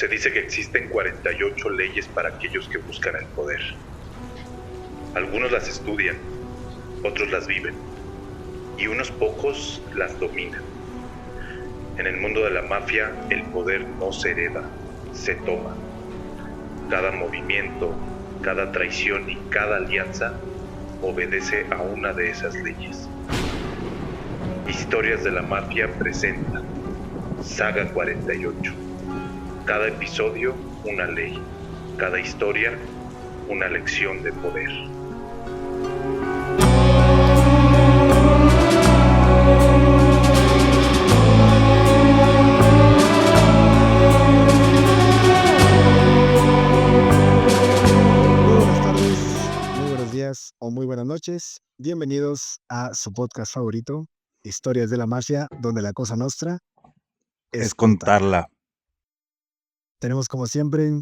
Se dice que existen 48 leyes para aquellos que buscan el poder. Algunos las estudian, otros las viven, y unos pocos las dominan. En el mundo de la mafia, el poder no se hereda, se toma. Cada movimiento, cada traición y cada alianza obedece a una de esas leyes. Historias de la Mafia presenta Saga 48. Cada episodio, una ley. Cada historia, una lección de poder. O muy buenas noches, bienvenidos a su podcast favorito, Historias de la Mafia, donde la cosa nostra es contarla. Tenemos como siempre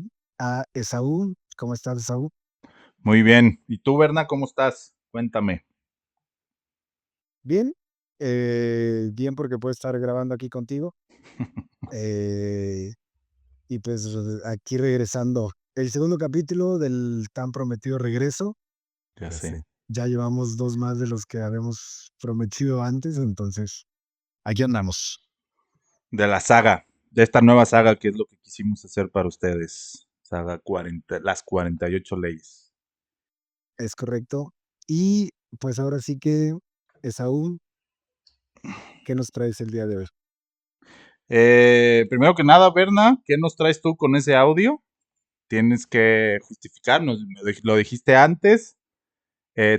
a Esaú. ¿Cómo estás, Esaú? Muy bien. ¿Y tú, Berna, cómo estás? Cuéntame. Bien, bien porque puedo estar grabando aquí contigo. Y pues aquí regresando, el segundo capítulo del tan prometido regreso. Ya sé. Ya llevamos 2 más de los que habíamos prometido antes, entonces aquí andamos. De la saga, de esta nueva saga, que es lo que quisimos hacer para ustedes. Saga 40, las 48 leyes. Es correcto. Y pues ahora sí que, Esaú, ¿qué nos traes el día de hoy? Primero que nada, Berna, ¿qué nos traes tú con ese audio? Tienes que justificarnos. Lo dijiste antes.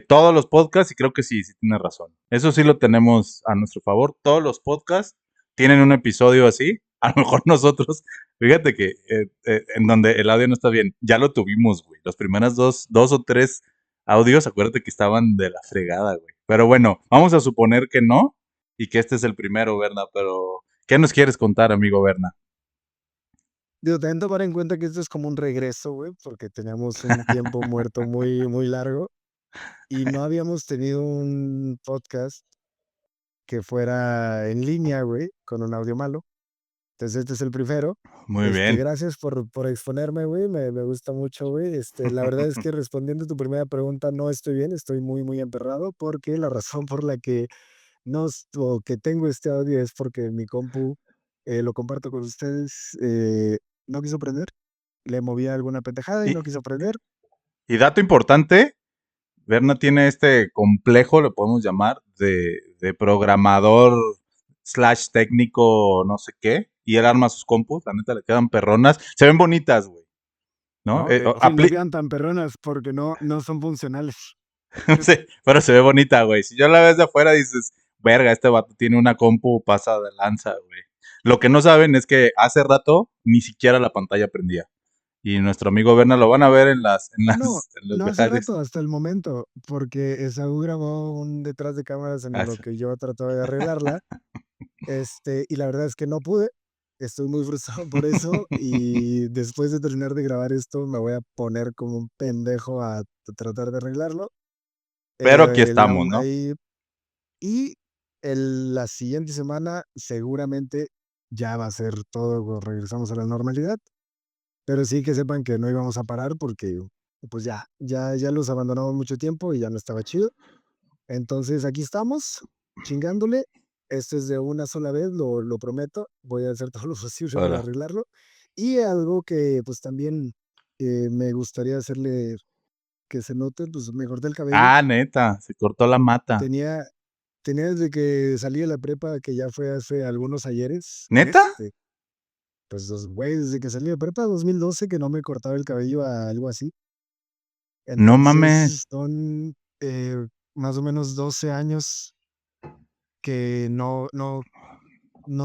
Todos los podcasts, y creo que sí tienes razón. Eso sí lo tenemos a nuestro favor. Todos los podcasts tienen un episodio así. A lo mejor nosotros, fíjate que en donde el audio no está bien, ya lo tuvimos, güey. Los primeros dos o tres audios, acuérdate que estaban de la fregada, güey. Pero bueno, vamos a suponer que no y que este es el primero, Berna. Pero, ¿qué nos quieres contar, amigo Berna? Digo, también tomar en cuenta que esto es como un regreso, güey, porque teníamos un tiempo muerto muy, muy largo y no habíamos tenido un podcast que fuera en línea, güey, con un audio malo. Entonces, este es el primero. Muy bien. Gracias por exponerme, güey, me gusta mucho, güey. La verdad es que respondiendo a tu primera pregunta, no estoy bien, estoy muy, muy emperrado, porque la razón por la que o que tengo este audio es porque mi compu, lo comparto con ustedes, no quiso prender, le moví alguna pendejada y Y, no quiso prender. y dato importante, Berna tiene este complejo, lo podemos llamar, de programador / técnico, no sé qué, y él arma sus compus, la neta le quedan perronas, se ven bonitas, güey, ¿no? No, sí, no quedan tan perronas porque no son funcionales. Sí, pero se ve bonita, güey. Si yo la ves de afuera dices, verga, este vato tiene una compu pasa de lanza, güey. Lo que no saben es que hace rato ni siquiera la pantalla prendía. Y nuestro amigo Berna lo van a ver en No, en los no hace behind. rato, hasta el momento, porque Esaú grabó un detrás de cámaras en lo que yo trataba de arreglarla, y la verdad es que no pude, estoy muy frustrado por eso, y después de terminar de grabar esto, me voy a poner como un pendejo a tratar de arreglarlo. Pero aquí estamos, ¿no? Ahí, y la siguiente semana seguramente ya va a ser todo, regresamos a la normalidad, pero sí que sepan que no íbamos a parar porque pues ya los abandonamos mucho tiempo y ya no estaba chido. Entonces aquí estamos, chingándole. Esto es de una sola vez, lo prometo. Voy a hacer todo lo posible para Hola. arreglarlo. Y algo que pues también me gustaría hacerle que se note, pues me corté el cabello. Ah, neta, se cortó la mata. Tenía, tenía desde que salí de la prepa, que ya fue hace algunos ayeres. ¿Neta? Pues, güey, desde que salí de prepa, 2012, que no me cortaba el cabello a algo así. No Entonces, mames. son más o menos 12 años que no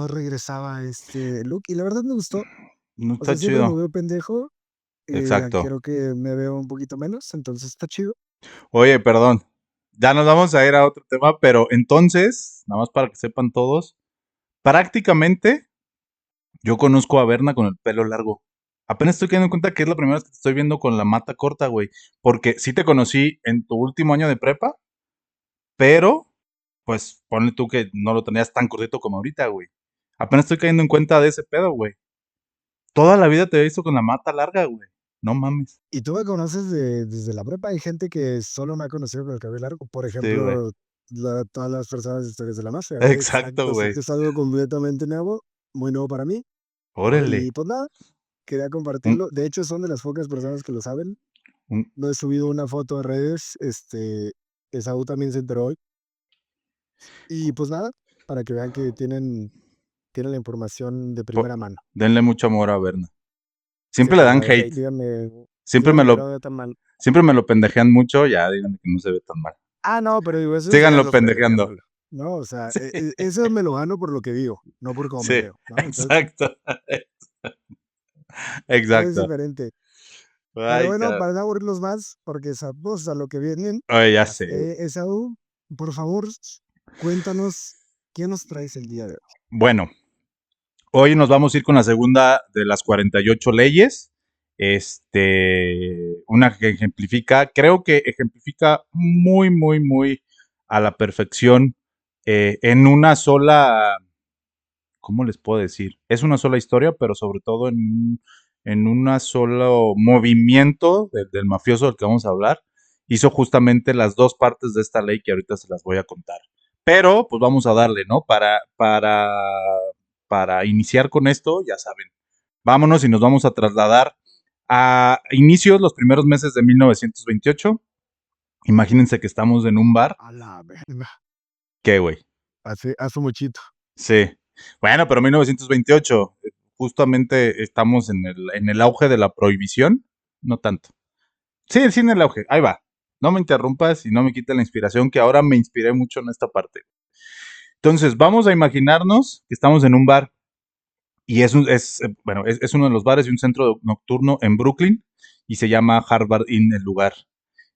regresaba a este look. Y la verdad me gustó. No O sea, está siempre me chido. veo pendejo. Exacto. Creo que me veo un poquito menos, entonces está chido. Oye, perdón. Ya nos vamos a ir a otro tema, pero entonces, nada más para que sepan todos, prácticamente yo conozco a Berna con el pelo largo. Apenas estoy quedando en cuenta que es la primera vez que te estoy viendo con la mata corta, güey. Porque sí te conocí en tu último año de prepa, pero pues ponle tú que no lo tenías tan cortito como ahorita, güey. Apenas estoy cayendo en cuenta de ese pedo, güey. Toda la vida te he visto con la mata larga, güey. No mames. Y tú me conoces desde la prepa. Hay gente que solo me ha conocido con el cabello largo. Por Sí, güey. ejemplo, todas las personas de Historias de la Mafia. Exacto, Así güey. que es algo completamente nuevo, muy nuevo para mí. Órale. Y pues nada, quería Un, compartirlo. De hecho, son de las pocas personas que lo saben. un- No he subido una foto a redes. Esaú también se enteró hoy. Y pues nada, para que vean que tienen la información de primera mano. denle mucho amor a Berna. Sí, Siempre le dan a ver, hate. díganme, Siempre me díganme que no lo, me veo tan mal. siempre me lo pendejean mucho. Ya, díganme que no se ve tan mal. Ah, no, pero digo, eso es Síganlo pendejeando. pendejeándolo. No, o sea, eso me lo gano por lo que digo, no por cómo me Sí, veo, ¿no? Entonces, exacto. todo es Exacto. diferente. Pero Ay, bueno, cara. para no aburrirlos más, porque sabemos a lo que vienen, Ay, ya sé, güey. Esaú, por favor, cuéntanos qué nos traes el día de hoy. Bueno, hoy nos vamos a ir con la segunda de las 48 leyes. Una que ejemplifica, creo que ejemplifica muy, muy, muy a la perfección en una sola, ¿cómo les puedo decir? Es una sola historia, pero sobre todo en un solo movimiento del mafioso del que vamos a hablar. Hizo justamente las dos partes de esta ley que ahorita se las voy a contar. Pero, pues vamos a darle, ¿no? Para iniciar con esto, ya saben, vámonos y nos vamos a trasladar a inicios, los primeros meses de 1928. Imagínense que estamos en un bar. A la verga. ¿Qué, güey? Hace muchito. Sí. Bueno, pero 1928, justamente estamos en el auge de la prohibición. No tanto. Sí, en el auge. Ahí va. No me interrumpas y no me quites la inspiración, que ahora me inspiré mucho en esta parte. Entonces, vamos a imaginarnos que estamos en un bar. Y es uno de los bares y un centro nocturno en Brooklyn y se llama Harvard Inn el lugar.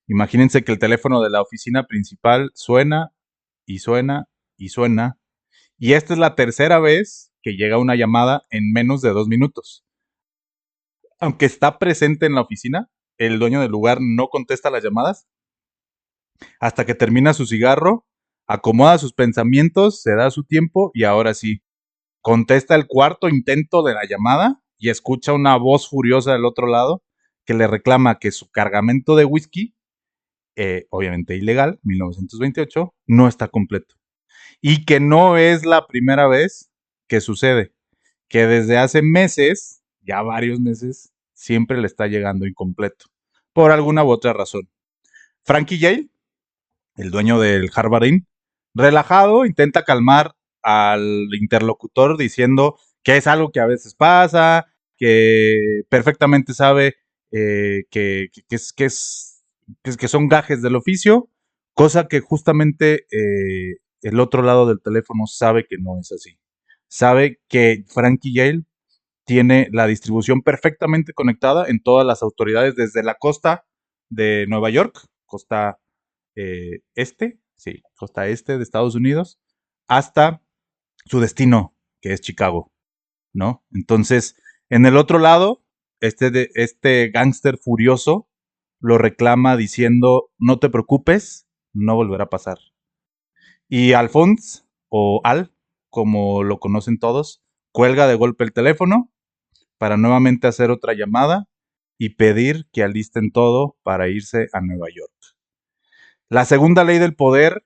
Imagínense que el teléfono de la oficina principal suena y suena y suena. Y esta es la tercera vez que llega una llamada en menos de 2 minutos. Aunque está presente en la oficina, el dueño del lugar no contesta las llamadas hasta que termina su cigarro, acomoda sus pensamientos, se da su tiempo y ahora sí, contesta el cuarto intento de la llamada y escucha una voz furiosa del otro lado que le reclama que su cargamento de whisky, obviamente ilegal, 1928, no está completo. Y que no es la primera vez que sucede, que desde hace meses, ya varios meses, siempre le está llegando incompleto, por alguna u otra razón. Frankie Yale, el dueño del Harvard Inn, relajado, intenta calmar al interlocutor diciendo que es algo que a veces pasa, que perfectamente sabe que son gajes del oficio, cosa que justamente el otro lado del teléfono sabe que no es así. Sabe que Frankie Yale tiene la distribución perfectamente conectada en todas las autoridades, desde la costa de Nueva York, costa costa este de Estados Unidos, hasta su destino, que es Chicago, ¿no? Entonces, en el otro lado, este gángster furioso lo reclama diciendo, no te preocupes, no volverá a pasar. Y Alphonse, o Al, como lo conocen todos, cuelga de golpe el teléfono para nuevamente hacer otra llamada y pedir que alisten todo para irse a Nueva York. La segunda ley del poder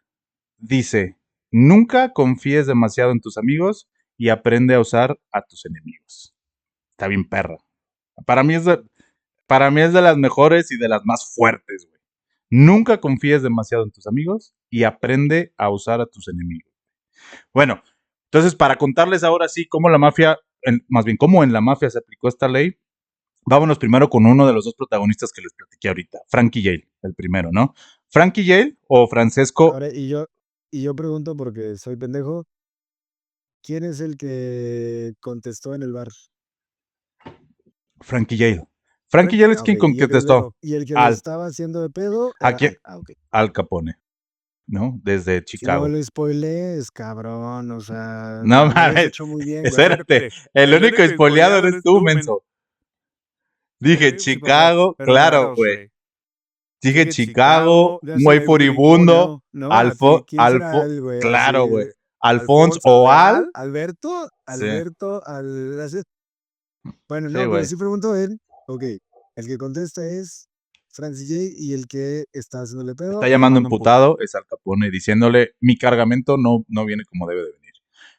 dice, nunca confíes demasiado en tus amigos y aprende a usar a tus enemigos. Está bien perra. Para mí es de, para mí es de las mejores y de las más fuertes, güey. Nunca confíes demasiado en tus amigos y aprende a usar a tus enemigos. Bueno, entonces para contarles ahora sí cómo la mafia, más bien cómo en la mafia se aplicó esta ley, vámonos primero con uno de los dos protagonistas que les platiqué ahorita, Frankie Yale, el primero, ¿no? Frankie Yale o Francesco. Ahora, y yo pregunto porque soy pendejo, ¿quién es el que contestó en el bar? Frankie Yale. Frankie Yale es Ok, quien y el contestó y el que lo al, estaba haciendo de pedo a era quien, Al. Ok. Al Capone, ¿no? Desde No Chicago. lo spoilees, cabrón, o sea, No lo hubieras mames, hecho muy bien, güey. espérate, el único spoileado eres tú, menso. Dije Sí, Chicago, pero claro, raros, güey. güey. Dije Dije Chicago, Chicago, ya muy sé, furibundo, ¿no? Así, ¿quién será Alfo, él, güey? claro, Así, güey. Alfonso Alfonso, a o ver, Al, sí. Alberto, así, Bueno, Sí, no, pero güey. sí preguntó él. Ok, el que contesta es Francis J y el que está haciéndole Está pedo le llamando manda un puto. emputado, es Al Capone, diciéndole, mi cargamento no viene como debe de venir.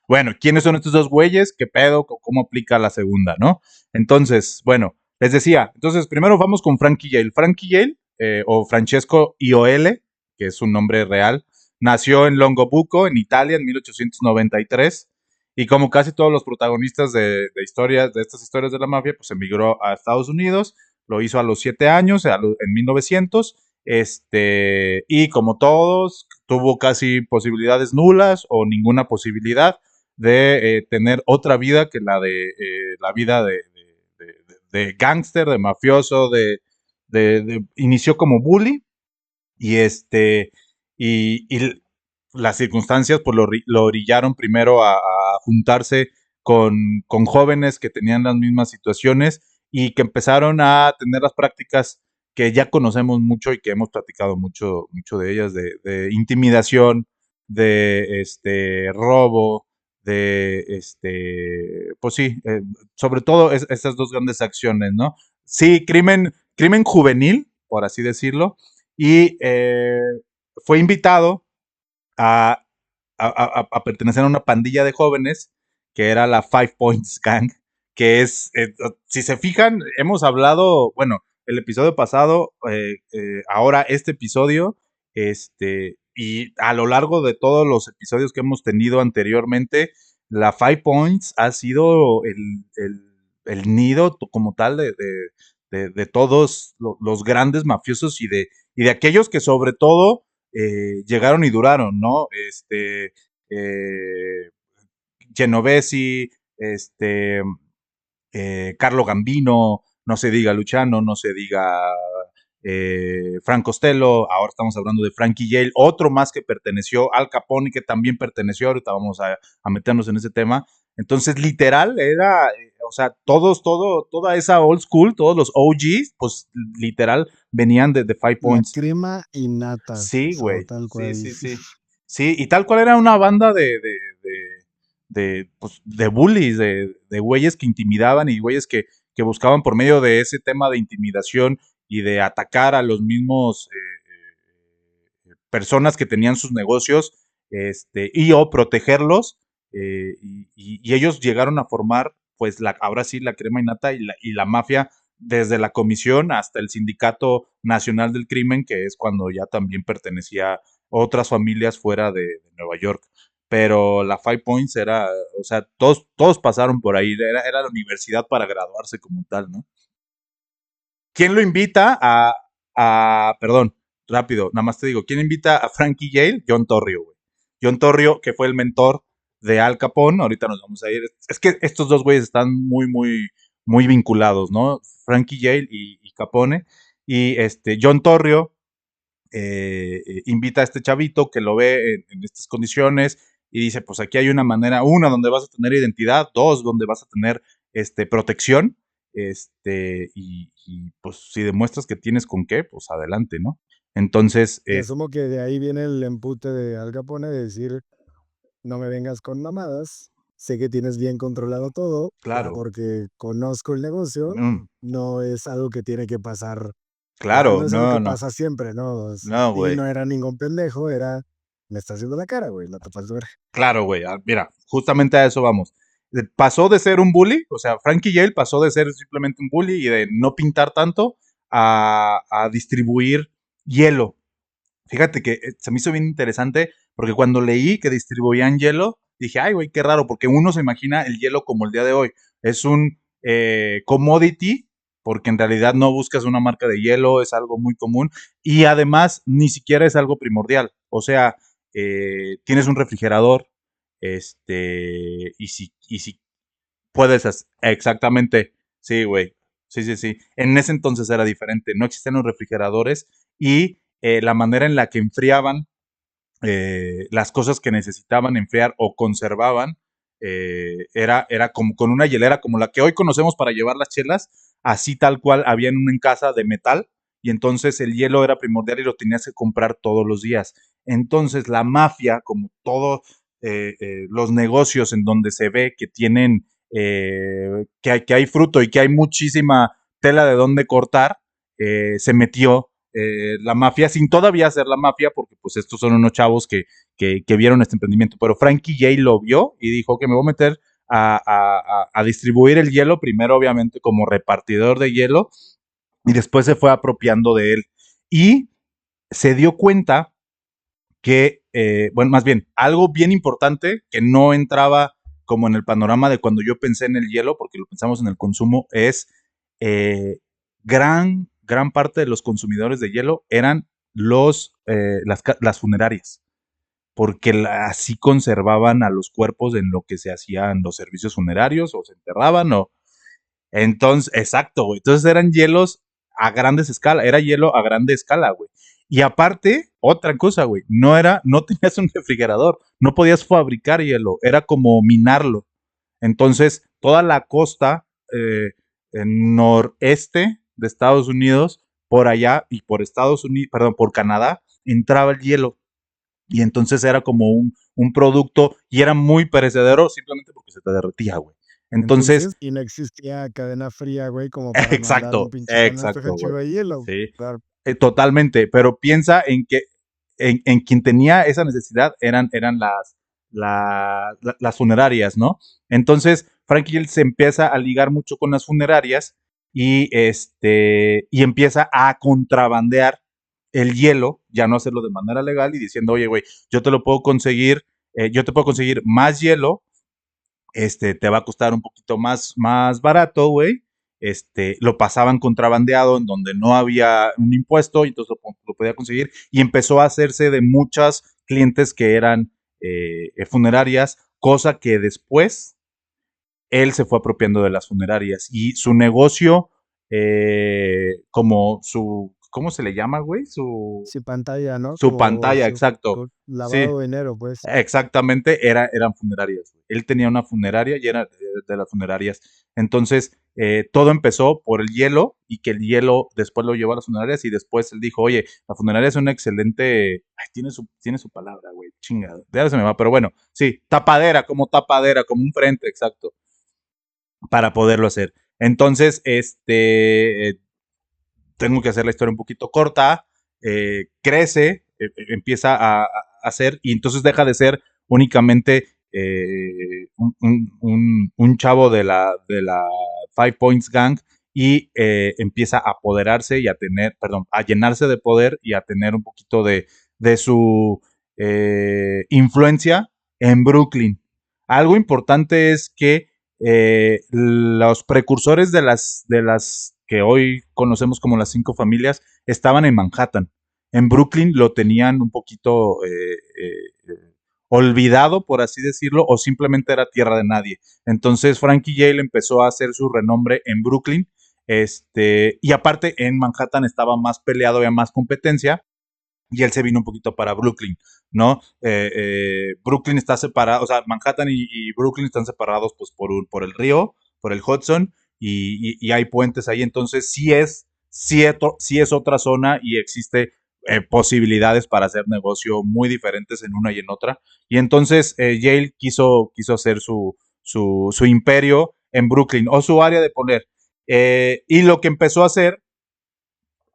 Bueno, ¿quiénes son estos dos güeyes? ¿Qué pedo? ¿Cómo aplica la segunda, no? Entonces, bueno, les decía, entonces primero vamos con Frankie Yale. Frankie Yale, o Francesco Ioele, que es su nombre real, nació en Longobuco, en Italia, en 1893, y como casi todos los protagonistas de estas historias de la mafia, pues emigró a Estados Unidos, lo hizo a los 7 años, en 1900, y como todos, tuvo casi posibilidades nulas o ninguna posibilidad de tener otra vida que la vida de gángster, de mafioso, inició como bully y y las circunstancias pues lo orillaron primero a juntarse con jóvenes que tenían las mismas situaciones y que empezaron a tener las prácticas que ya conocemos mucho y que hemos platicado mucho de ellas, de intimidación, de robo, pues sí, sobre todo estas dos grandes acciones, ¿no? Sí, crimen juvenil, por así decirlo, y fue invitado a, a pertenecer a una pandilla de jóvenes que era la Five Points Gang, que es, si se fijan, hemos hablado, bueno, el episodio pasado, ahora este episodio, y a lo largo de todos los episodios que hemos tenido anteriormente, la Five Points ha sido el nido como tal de todos los grandes mafiosos y de aquellos que sobre todo llegaron y duraron, ¿no? Genovesi, Carlo Gambino, no se diga Luciano, no se diga Frank Costello, ahora estamos hablando de Frankie Yale, otro más que perteneció Al Capone, que también perteneció, ahorita vamos a meternos en ese tema. Entonces, literal, era, o sea, toda esa old school, todos los OGs, pues literal venían de Five La Points. crema innata, Sí, so, güey. tal Sí, cual. sí, sí. Sí, y tal cual era una banda pues, de bullies, de güeyes que intimidaban y güeyes que buscaban por medio de ese tema de intimidación y de atacar a los mismos personas que tenían sus negocios y o protegerlos. Y ellos llegaron a formar, pues, ahora sí, la crema innata y la mafia desde la comisión hasta el Sindicato Nacional del Crimen, que es cuando ya también pertenecía otras familias fuera de Nueva York. Pero la Five Points era, o sea, todos pasaron por ahí, era la universidad para graduarse como tal, ¿no? ¿Quién lo invita perdón, rápido, nada más te digo, ¿quién invita a Frankie Yale? John Torrio, güey. John Torrio, que fue el mentor de Al Capone, ahorita nos vamos a ir. Es que estos dos güeyes están muy vinculados, ¿no? Frankie Yale y Capone. Y John Torrio invita a este chavito que lo ve en estas condiciones y dice, pues aquí hay una manera, una, donde vas a tener identidad, dos, donde vas a tener protección, y pues si demuestras que tienes con qué, pues adelante, ¿no? Entonces, Y asumo que de ahí viene el empute de Al Capone de decir, no me vengas con mamadas, sé que tienes bien controlado todo, claro, porque conozco el negocio, mm, no es algo que tiene que pasar, o sea, claro, no es algo no, que no, pasa siempre, ¿no? no, Y güey. no era ningún pendejo, era, me está haciendo la cara, güey, la tapas de verga. Claro, güey. Mira, justamente a eso vamos. Pasó de ser un bully, o sea, Frankie Yale pasó de ser simplemente un bully y de no pintar tanto a distribuir hielo. Fíjate que se me hizo bien interesante porque cuando leí que distribuían hielo, dije, ay, güey, qué raro, porque uno se imagina el hielo como el día de hoy. Es un commodity, porque en realidad no buscas una marca de hielo, es algo muy común y además ni siquiera es algo primordial. O sea, tienes un refrigerador, y si puedes, exactamente, sí, güey, sí, sí, sí. En ese entonces era diferente, no existían los refrigeradores y la manera en la que enfriaban las cosas que necesitaban enfriar o conservaban era como con una hielera como la que hoy conocemos para llevar las chelas, así tal cual había en una casa de metal y entonces el hielo era primordial y lo tenías que comprar todos los días. Entonces la mafia, como todos los negocios en donde se ve que tienen que hay fruto y que hay muchísima tela de dónde cortar, se metió la mafia, sin todavía ser la mafia, porque pues estos son unos chavos que vieron este emprendimiento, pero Frankie J lo vio y dijo que me voy a meter a distribuir el hielo, primero obviamente como repartidor de hielo, y después se fue apropiando de él. Y se dio cuenta que, bueno, más bien, algo bien importante que no entraba como en el panorama de cuando yo pensé en el hielo, porque lo pensamos en el consumo, es eh, gran parte de los consumidores de hielo eran las funerarias, porque así conservaban a los cuerpos en lo que se hacían los servicios funerarios o se enterraban o entonces, exacto, güey. Entonces eran hielos a grandes escala, era hielo a grande escala, güey. Y aparte, otra cosa, güey, no tenías un refrigerador, no podías fabricar hielo, era como minarlo. Entonces, toda la costa noreste de Estados Unidos, por allá y por Estados Unidos, perdón, por Canadá, entraba el hielo. Y entonces era como un producto y era muy perecedero simplemente porque se te derretía, güey. Entonces, Entonces, y no existía cadena fría, güey, como para mandar un exacto, pinche canasto exacto, güey. chingo de hielo. Sí, Claro. totalmente, pero piensa en que en quien tenía esa necesidad eran las funerarias, ¿no? Entonces, Frankie Hill se empieza a ligar mucho con las funerarias y empieza a contrabandear el hielo, ya no hacerlo de manera legal y diciendo, oye, güey, yo te puedo conseguir más hielo, te va a costar un poquito más barato, güey. Lo pasaban contrabandeado en donde no había un impuesto y entonces lo podía conseguir y empezó a hacerse de muchas clientes que eran funerarias, cosa que después él se fue apropiando de las funerarias y su negocio, como ¿cómo se le llama, güey? Sí, pantalla, ¿no? Su pantalla, Su exacto. Sí, lavado de dinero, pues. exactamente, eran funerarias. Él tenía una funeraria y era de las funerarias. Entonces, todo empezó por el hielo y que el hielo después lo llevó a las funerarias y después él dijo, oye, la funeraria es una excelente... Ay, tiene su palabra, güey, chingado. Ya se me va, pero bueno, sí, tapadera, como un frente, exacto, para poderlo hacer. Entonces, tengo que hacer la historia un poquito corta, crece, empieza a hacer y entonces deja de ser únicamente un chavo de la Five Points Gang y empieza a apoderarse y a llenarse de poder y a tener un poquito de su influencia en Brooklyn. Algo importante es que los precursores de las que hoy conocemos como las 5 familias estaban en Manhattan. En Brooklyn lo tenían un poquito olvidado, por así decirlo, o simplemente era tierra de nadie. Entonces Frankie Yale empezó a hacer su renombre en Brooklyn. Y aparte en Manhattan estaba más peleado, había más competencia y él se vino un poquito para Brooklyn, ¿no? Brooklyn está separado, o sea, Manhattan y Brooklyn están separados pues por el río, por el Hudson, y hay puentes ahí, entonces sí es otra zona y existe posibilidades para hacer negocio muy diferentes en una y en otra. Y entonces Yale quiso hacer su imperio en Brooklyn, o su área de poder. Y lo que empezó a hacer,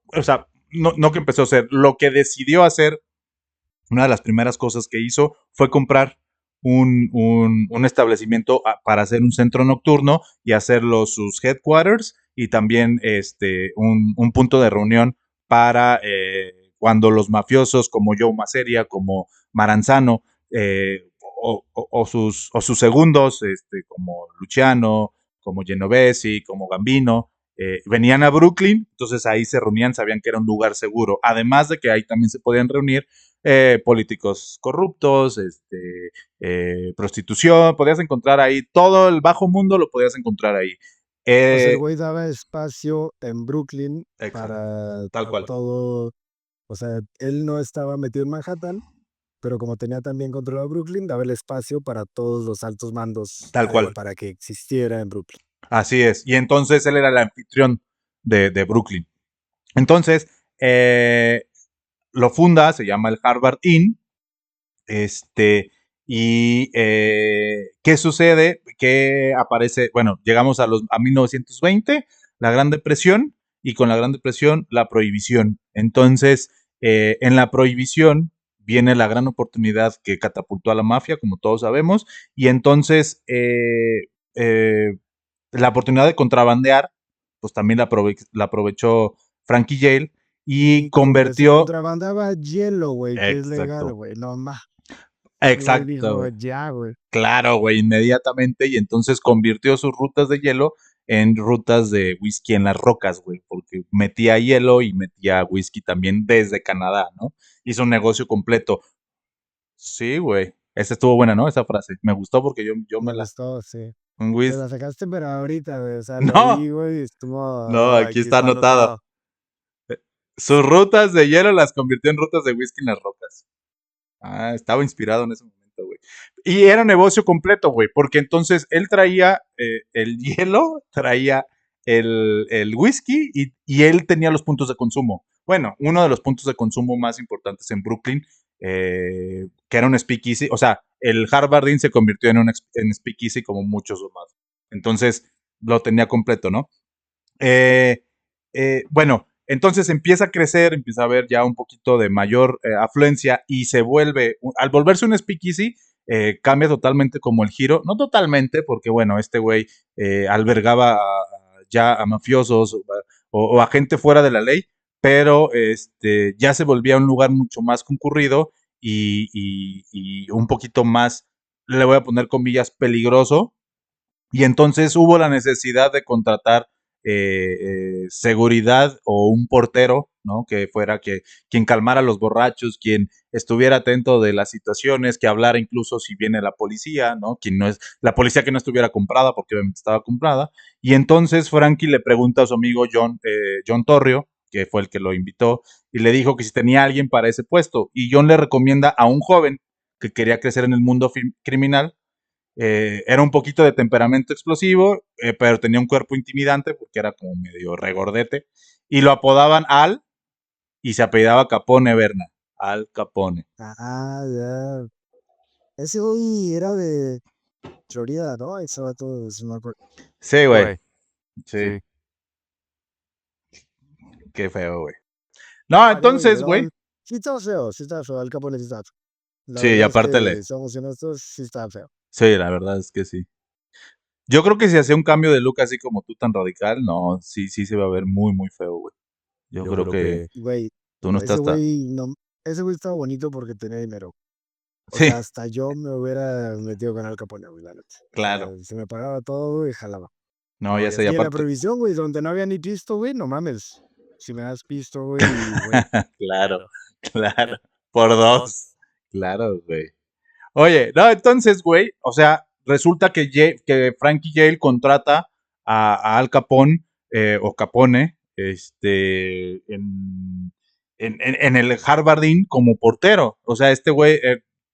o sea, no que empezó a hacer, lo que decidió hacer, una de las primeras cosas que hizo fue comprar un establecimiento para hacer un centro nocturno y hacerlo sus headquarters y también un punto de reunión para cuando los mafiosos como Joe Maseria, como Maranzano, o sus segundos, como Luciano, como Genovesi, como Gambino, venían a Brooklyn, entonces ahí se reunían, sabían que era un lugar seguro. Además de que ahí también se podían reunir políticos corruptos, prostitución, podías encontrar ahí, todo el bajo mundo lo podías encontrar ahí. O sea, el Eh, güey daba espacio en Brooklyn exacto, para tal cual, todo. O sea, él no estaba metido en Manhattan, pero como tenía también controlado Brooklyn, daba el espacio para todos los altos mandos tal cual. para que existiera en Brooklyn. Así es. Y entonces él era el anfitrión de Brooklyn. Entonces, lo funda, se llama el Harvard Inn, este, Y ¿qué sucede? Que aparece, bueno, llegamos a 1920, la Gran Depresión, y con la Gran Depresión la prohibición. Entonces, en la prohibición viene la gran oportunidad que catapultó a la mafia, como todos sabemos, y entonces la oportunidad de contrabandear, pues también la aprovechó Frankie Yale y Y se convirtió, contrabandaba hielo, güey, que es legal, exacto, güey. No más. El güey exacto, dijo, güey. ya, güey. Claro, güey, inmediatamente, y entonces convirtió sus rutas de hielo en rutas de whisky en las rocas, güey, porque metía hielo y metía whisky también desde Canadá, ¿no? Hizo un negocio completo. Sí, güey. Esa estuvo buena, ¿no? Esa frase. Me gustó porque yo me Me la... gustó, sí. Un Te whisky. la sacaste, pero ahorita, güey. O sea, lo No, vi, güey, y estuvo. no, aquí Aquí está está anotado. anotado. Sus rutas de hielo las convirtió en rutas de whisky en las rocas. Ah, estaba inspirado en ese momento, güey. Y era negocio completo, güey, porque entonces él traía el hielo, traía el whisky y él tenía los puntos de consumo. Bueno, uno de los puntos de consumo más importantes en Brooklyn, que era un speakeasy, o sea, el Harvard Inn se convirtió en speakeasy como muchos más. Entonces lo tenía completo, ¿no? Eh, bueno, entonces empieza a crecer, empieza a haber ya un poquito de mayor afluencia y se vuelve, al volverse un speakeasy, cambia totalmente como el giro, no totalmente, porque bueno, este güey albergaba ya a mafiosos o a gente fuera de la ley, pero ya se volvía un lugar mucho más concurrido y un poquito más, le voy a poner comillas, peligroso, y entonces hubo la necesidad de contratar seguridad o un portero, ¿no? Que fuera quien calmara a los borrachos, quien estuviera atento de las situaciones, que hablara incluso si viene la policía, ¿no? Quien no es, la policía que no estuviera comprada, porque obviamente estaba comprada. Y entonces Frankie le pregunta a su amigo John Torrio, que fue el que lo invitó, y le dijo que si tenía alguien para ese puesto. Y John le recomienda a un joven que quería crecer en el mundo criminal, era un poquito de temperamento explosivo, pero tenía un cuerpo intimidante porque era como medio regordete. Y lo apodaban Al y se apellidaba Capone Berna. Al Capone. Ah, ya. Ese güey era de Florida, ¿no? Ese vato, si no me acuerdo. Sí, güey. Güey, Sí, sí. qué feo, güey. No, Vale, güey, entonces, pero güey. sí estaba feo, Al Capone sí estaba feo. La Sí, y verdad es aparte le. que, somos honestos, sí estaba feo. Sí, la verdad es que sí. Yo creo que si hacía un cambio de look así como tú tan radical, no, sí, sí se va a ver muy, muy feo, güey. Yo Yo creo creo que que Güey, tú no ese estás tan. güey, no, ese güey estaba bonito porque tenía dinero. O Sí, sea, hasta yo me hubiera metido con Al Capone, güey, la neta. O sea, claro. se me pagaba todo, güey, jalaba. No, no, ya y sé, es y Y en la aparte. prohibición, güey, donde no había ni pisto, güey, no mames. Si me das pisto, güey, Claro, claro. claro. Por Por dos. dos. Claro, güey. Oye, no, entonces, güey, o sea, resulta que Frankie Yale contrata a Al Capone o Capone en el Harvardín como portero. O sea, este güey,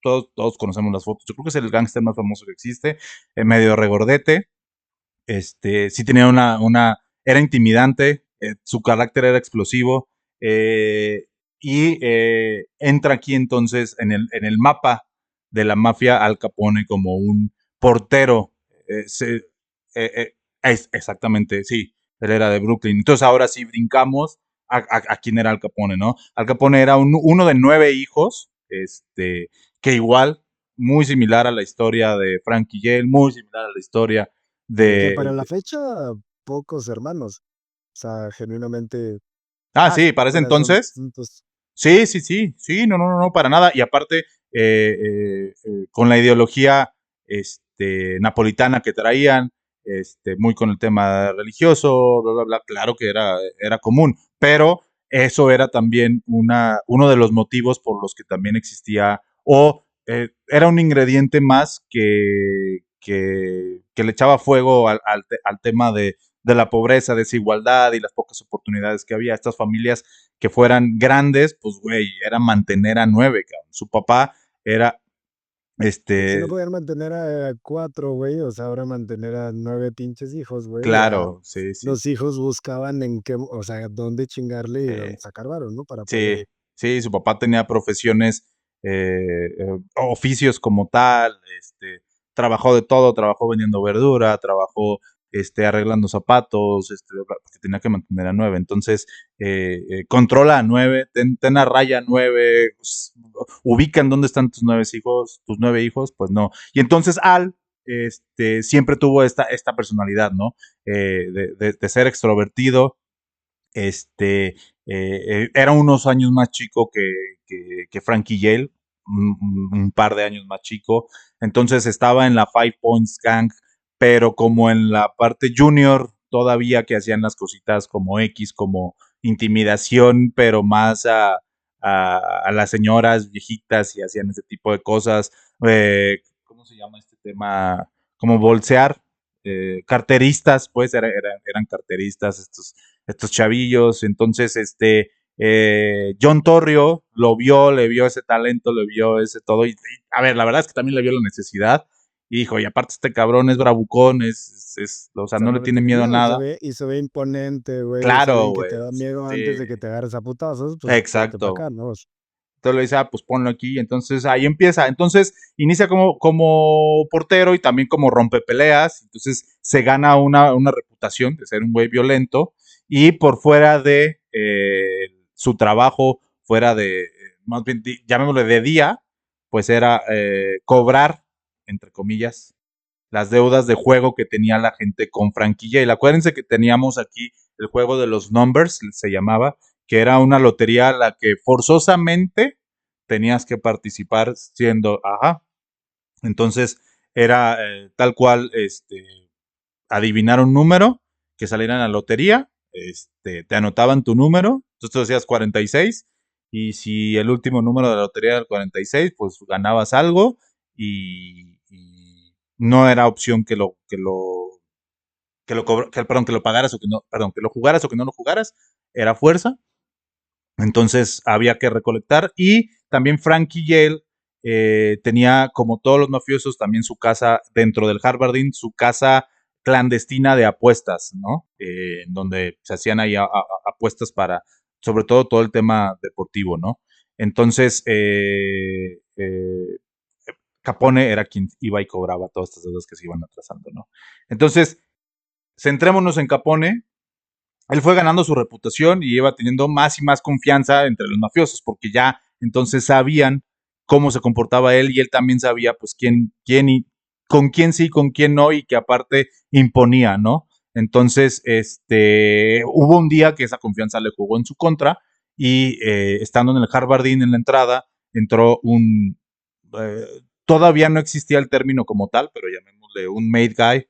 todos conocemos las fotos. Yo creo que es el gángster más famoso que existe, medio regordete. Sí tenía era intimidante, su carácter era explosivo, eh, y entra aquí entonces en el mapa de la mafia Al Capone como un portero. Exactamente, sí, él era de Brooklyn. Entonces ahora sí brincamos a quién era Al Capone, ¿no? Al Capone era uno de 9 hijos, que igual, muy similar a la historia de Frankie Yale, muy similar a la historia que para de, la de- fecha, pocos hermanos. O sea, genuinamente. Ah, Ah, sí, para ese corazón. entonces. Sí, sí, sí, sí, no, no, no, no, para nada. Y aparte, con la ideología napolitana que traían, muy con el tema religioso, bla, bla, bla, claro que era común, pero eso era también uno de los motivos por los que también existía, o era un ingrediente más que le echaba fuego al tema de la pobreza, desigualdad y las pocas oportunidades que había. Estas familias que fueran grandes, pues, güey, era mantener a 9, cabrón. Su papá era, Si no este, podían mantener a 4, güey, o sea, ahora mantener a 9 pinches hijos, güey, ya claro, sí, sí, los hijos buscaban en qué, o sea, dónde chingarle y dónde eh, sacar varo, ¿no? Para sí, poder. sí, su papá tenía profesiones, oficios como tal, trabajó de todo, trabajó vendiendo verdura, trabajó arreglando zapatos, porque tenía que mantener a 9. Entonces, controla a 9, ten a raya a 9, pues, ubica en dónde están tus 9 hijos, pues no. Y entonces Al siempre tuvo esta personalidad, ¿no? De ser extrovertido, era unos años más chico que Frankie Yale, un par de años más chico. Entonces estaba en la Five Points Gang, pero como en la parte junior todavía, que hacían las cositas como X, como intimidación, pero más a las señoras viejitas y hacían ese tipo de cosas. ¿Cómo se llama este tema? Como bolsear. Carteristas, pues eran carteristas estos chavillos. Entonces, John Torrio lo vio, le vio ese talento, le vio ese todo. Y, a ver, la verdad es que también le vio la necesidad. Y dijo, y aparte este cabrón es bravucón, o O sea, sea, no no le le tiene tiene miedo a miedo nada. y se ve imponente, güey, es Claro, alguien que güey. te da miedo Sí, antes de que te agarres a putazos, pues vente para exacto. acá, ¿no? Entonces le dice, pues ponlo aquí. Entonces ahí empieza. Entonces inicia como portero y también como rompepeleas. Entonces se gana una reputación de ser un güey violento. Y por fuera de su trabajo, fuera de, más bien, llamémosle de día, pues era cobrar, entre comillas, las deudas de juego que tenía la gente con franquicia. Y acuérdense que teníamos aquí el juego de los numbers, se llamaba, que era una lotería a la que forzosamente tenías que participar siendo, ajá. Entonces era tal cual, adivinar un número, que saliera en la lotería, te anotaban tu número, entonces tú decías 46, y si el último número de la lotería era el 46, pues ganabas algo, y no era opción perdón, que lo pagaras o que no, perdón, que lo jugaras o que no lo jugaras, era fuerza. Entonces había que recolectar. Y también Frankie Yale tenía, como todos los mafiosos, también su casa dentro del Harvardine, su casa clandestina de apuestas, ¿no? En donde se hacían ahí apuestas para, sobre todo el tema deportivo, ¿no? Entonces, Capone era quien iba y cobraba todas estas deudas que se iban atrasando, ¿no? Entonces, centrémonos en Capone. Él fue ganando su reputación y iba teniendo más y más confianza entre los mafiosos, porque ya entonces sabían cómo se comportaba él, y él también sabía pues quién y con quién sí, con quién no, y que aparte imponía, ¿no? Entonces, hubo un día que esa confianza le jugó en su contra, y estando en el Harvardine en la entrada, entró eh, todavía no existía el término como tal, pero llamémosle un made guy,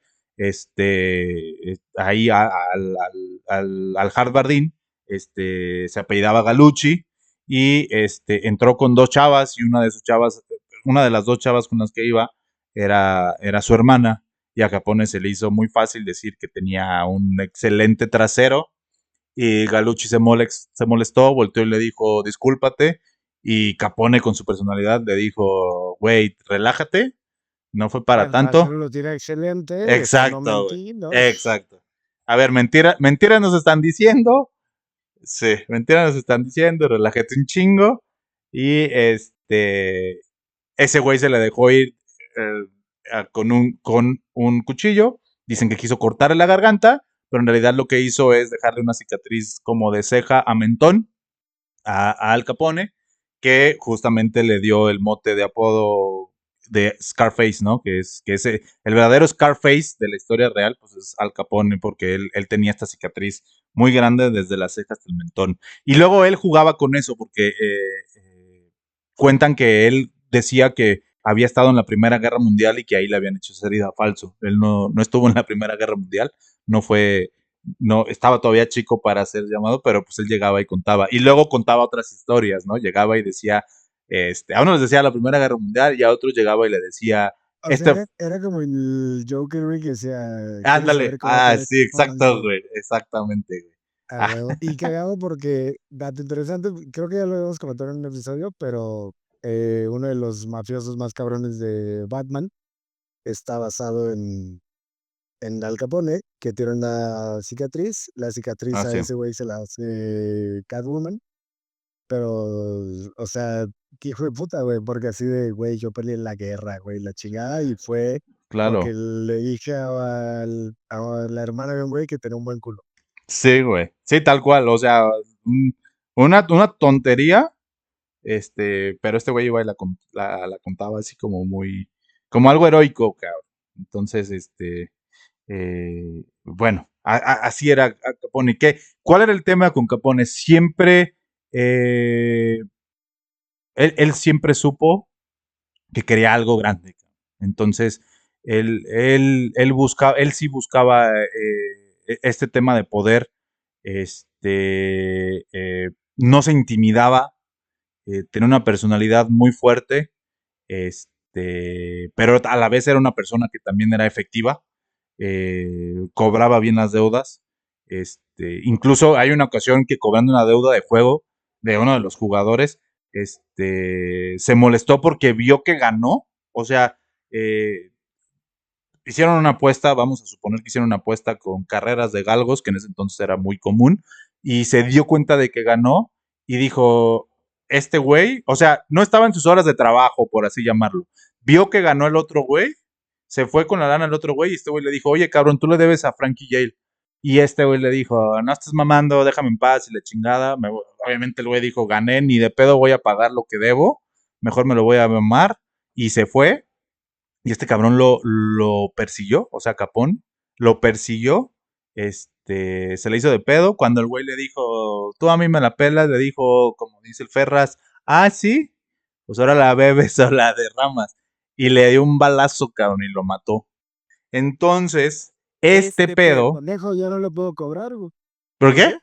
ahí al Harvardín, se apellidaba Galucci, y entró con dos chavas, y una de las dos chavas con las que iba era su hermana, y a Capone se le hizo muy fácil decir que tenía un excelente trasero, y Galucci se molestó, volteó y le dijo, discúlpate, y Capone con su personalidad le dijo, güey, relájate, no fue para El trasero tanto. lo tiene excelente, eso no Exacto, güey. mentí, ¿no? Exacto. A ver, mentiras nos están diciendo. Sí, mentiras nos están diciendo, relájate un chingo. Y ese güey se le dejó ir con un cuchillo. Dicen que quiso cortarle la garganta, pero en realidad lo que hizo es dejarle una cicatriz como de ceja a mentón a Al Capone, que justamente le dio el mote de apodo de Scarface, ¿no? Que es el verdadero Scarface de la historia real, pues es Al Capone, porque él tenía esta cicatriz muy grande desde las cejas hasta el mentón. Y luego él jugaba con eso, porque cuentan que él decía que había estado en la Primera Guerra Mundial y que ahí le habían hecho esa herida. Falso. Él no estuvo en la Primera Guerra Mundial, no fue, no, estaba todavía chico para ser llamado, pero pues él llegaba y contaba. Y luego contaba otras historias, ¿no? Llegaba y decía, a uno les decía la Primera Guerra Mundial, y a otros llegaba y le decía, O sea, era como el Joker, güey, que decía, ¿quieres ándale, saber cómo te ves? sí, exacto, güey, exactamente, güey. A Ah, huevo. Y cagado porque, dato interesante, creo que ya lo habíamos comentado en un episodio, pero uno de los mafiosos más cabrones de Batman está basado en Al Capone, que tiene una cicatriz. La cicatriz a sí. ese güey se la hace Catwoman. pero, o sea, qué hijo de puta, güey, porque así de, güey, yo peleé en la guerra, güey, la chingada, y fue porque Claro. le dije a la hermana de un güey que tenía un buen culo. Sí, güey. Sí, tal cual. O sea, un- una tontería, pero este güey iba y la contaba así como muy, como algo heroico, cabrón. Entonces, bueno, así era Capone. ¿Cuál era el tema con Capone? Siempre, él siempre supo que quería algo grande. Entonces, él sí buscaba este tema de poder, no se intimidaba, tenía una personalidad muy fuerte, pero a la vez era una persona que también era efectiva, cobraba bien las deudas, incluso hay una ocasión que cobrando una deuda de juego de uno de los jugadores, se molestó porque vio que ganó, o sea, eh, hicieron una apuesta, vamos a suponer que hicieron una apuesta con carreras de galgos, que en ese entonces era muy común, y se dio cuenta de que ganó y dijo, este güey, o sea, no estaba en sus horas de trabajo, por así llamarlo, vio que ganó el otro güey, se fue con la lana al otro güey y este güey le dijo, oye cabrón, tú le debes a Frankie Yale. Y este güey le dijo, no estés mamando, déjame en paz y la chingada. Obviamente el güey dijo, gané, ni de pedo voy a pagar lo que debo, mejor me lo voy a mamar. Y se fue y este cabrón lo persiguió, o sea, Capón, lo persiguió, se le hizo de pedo. Cuando el güey le dijo, tú a mí me la pelas, le dijo, como dice el Ferraz, ah, sí, pues ahora la bebes o la derramas. Y le dio un balazo, cabrón, y lo mató. Entonces, este pedo, Pendejo, ya no le puedo cobrar, güey. ¿por qué?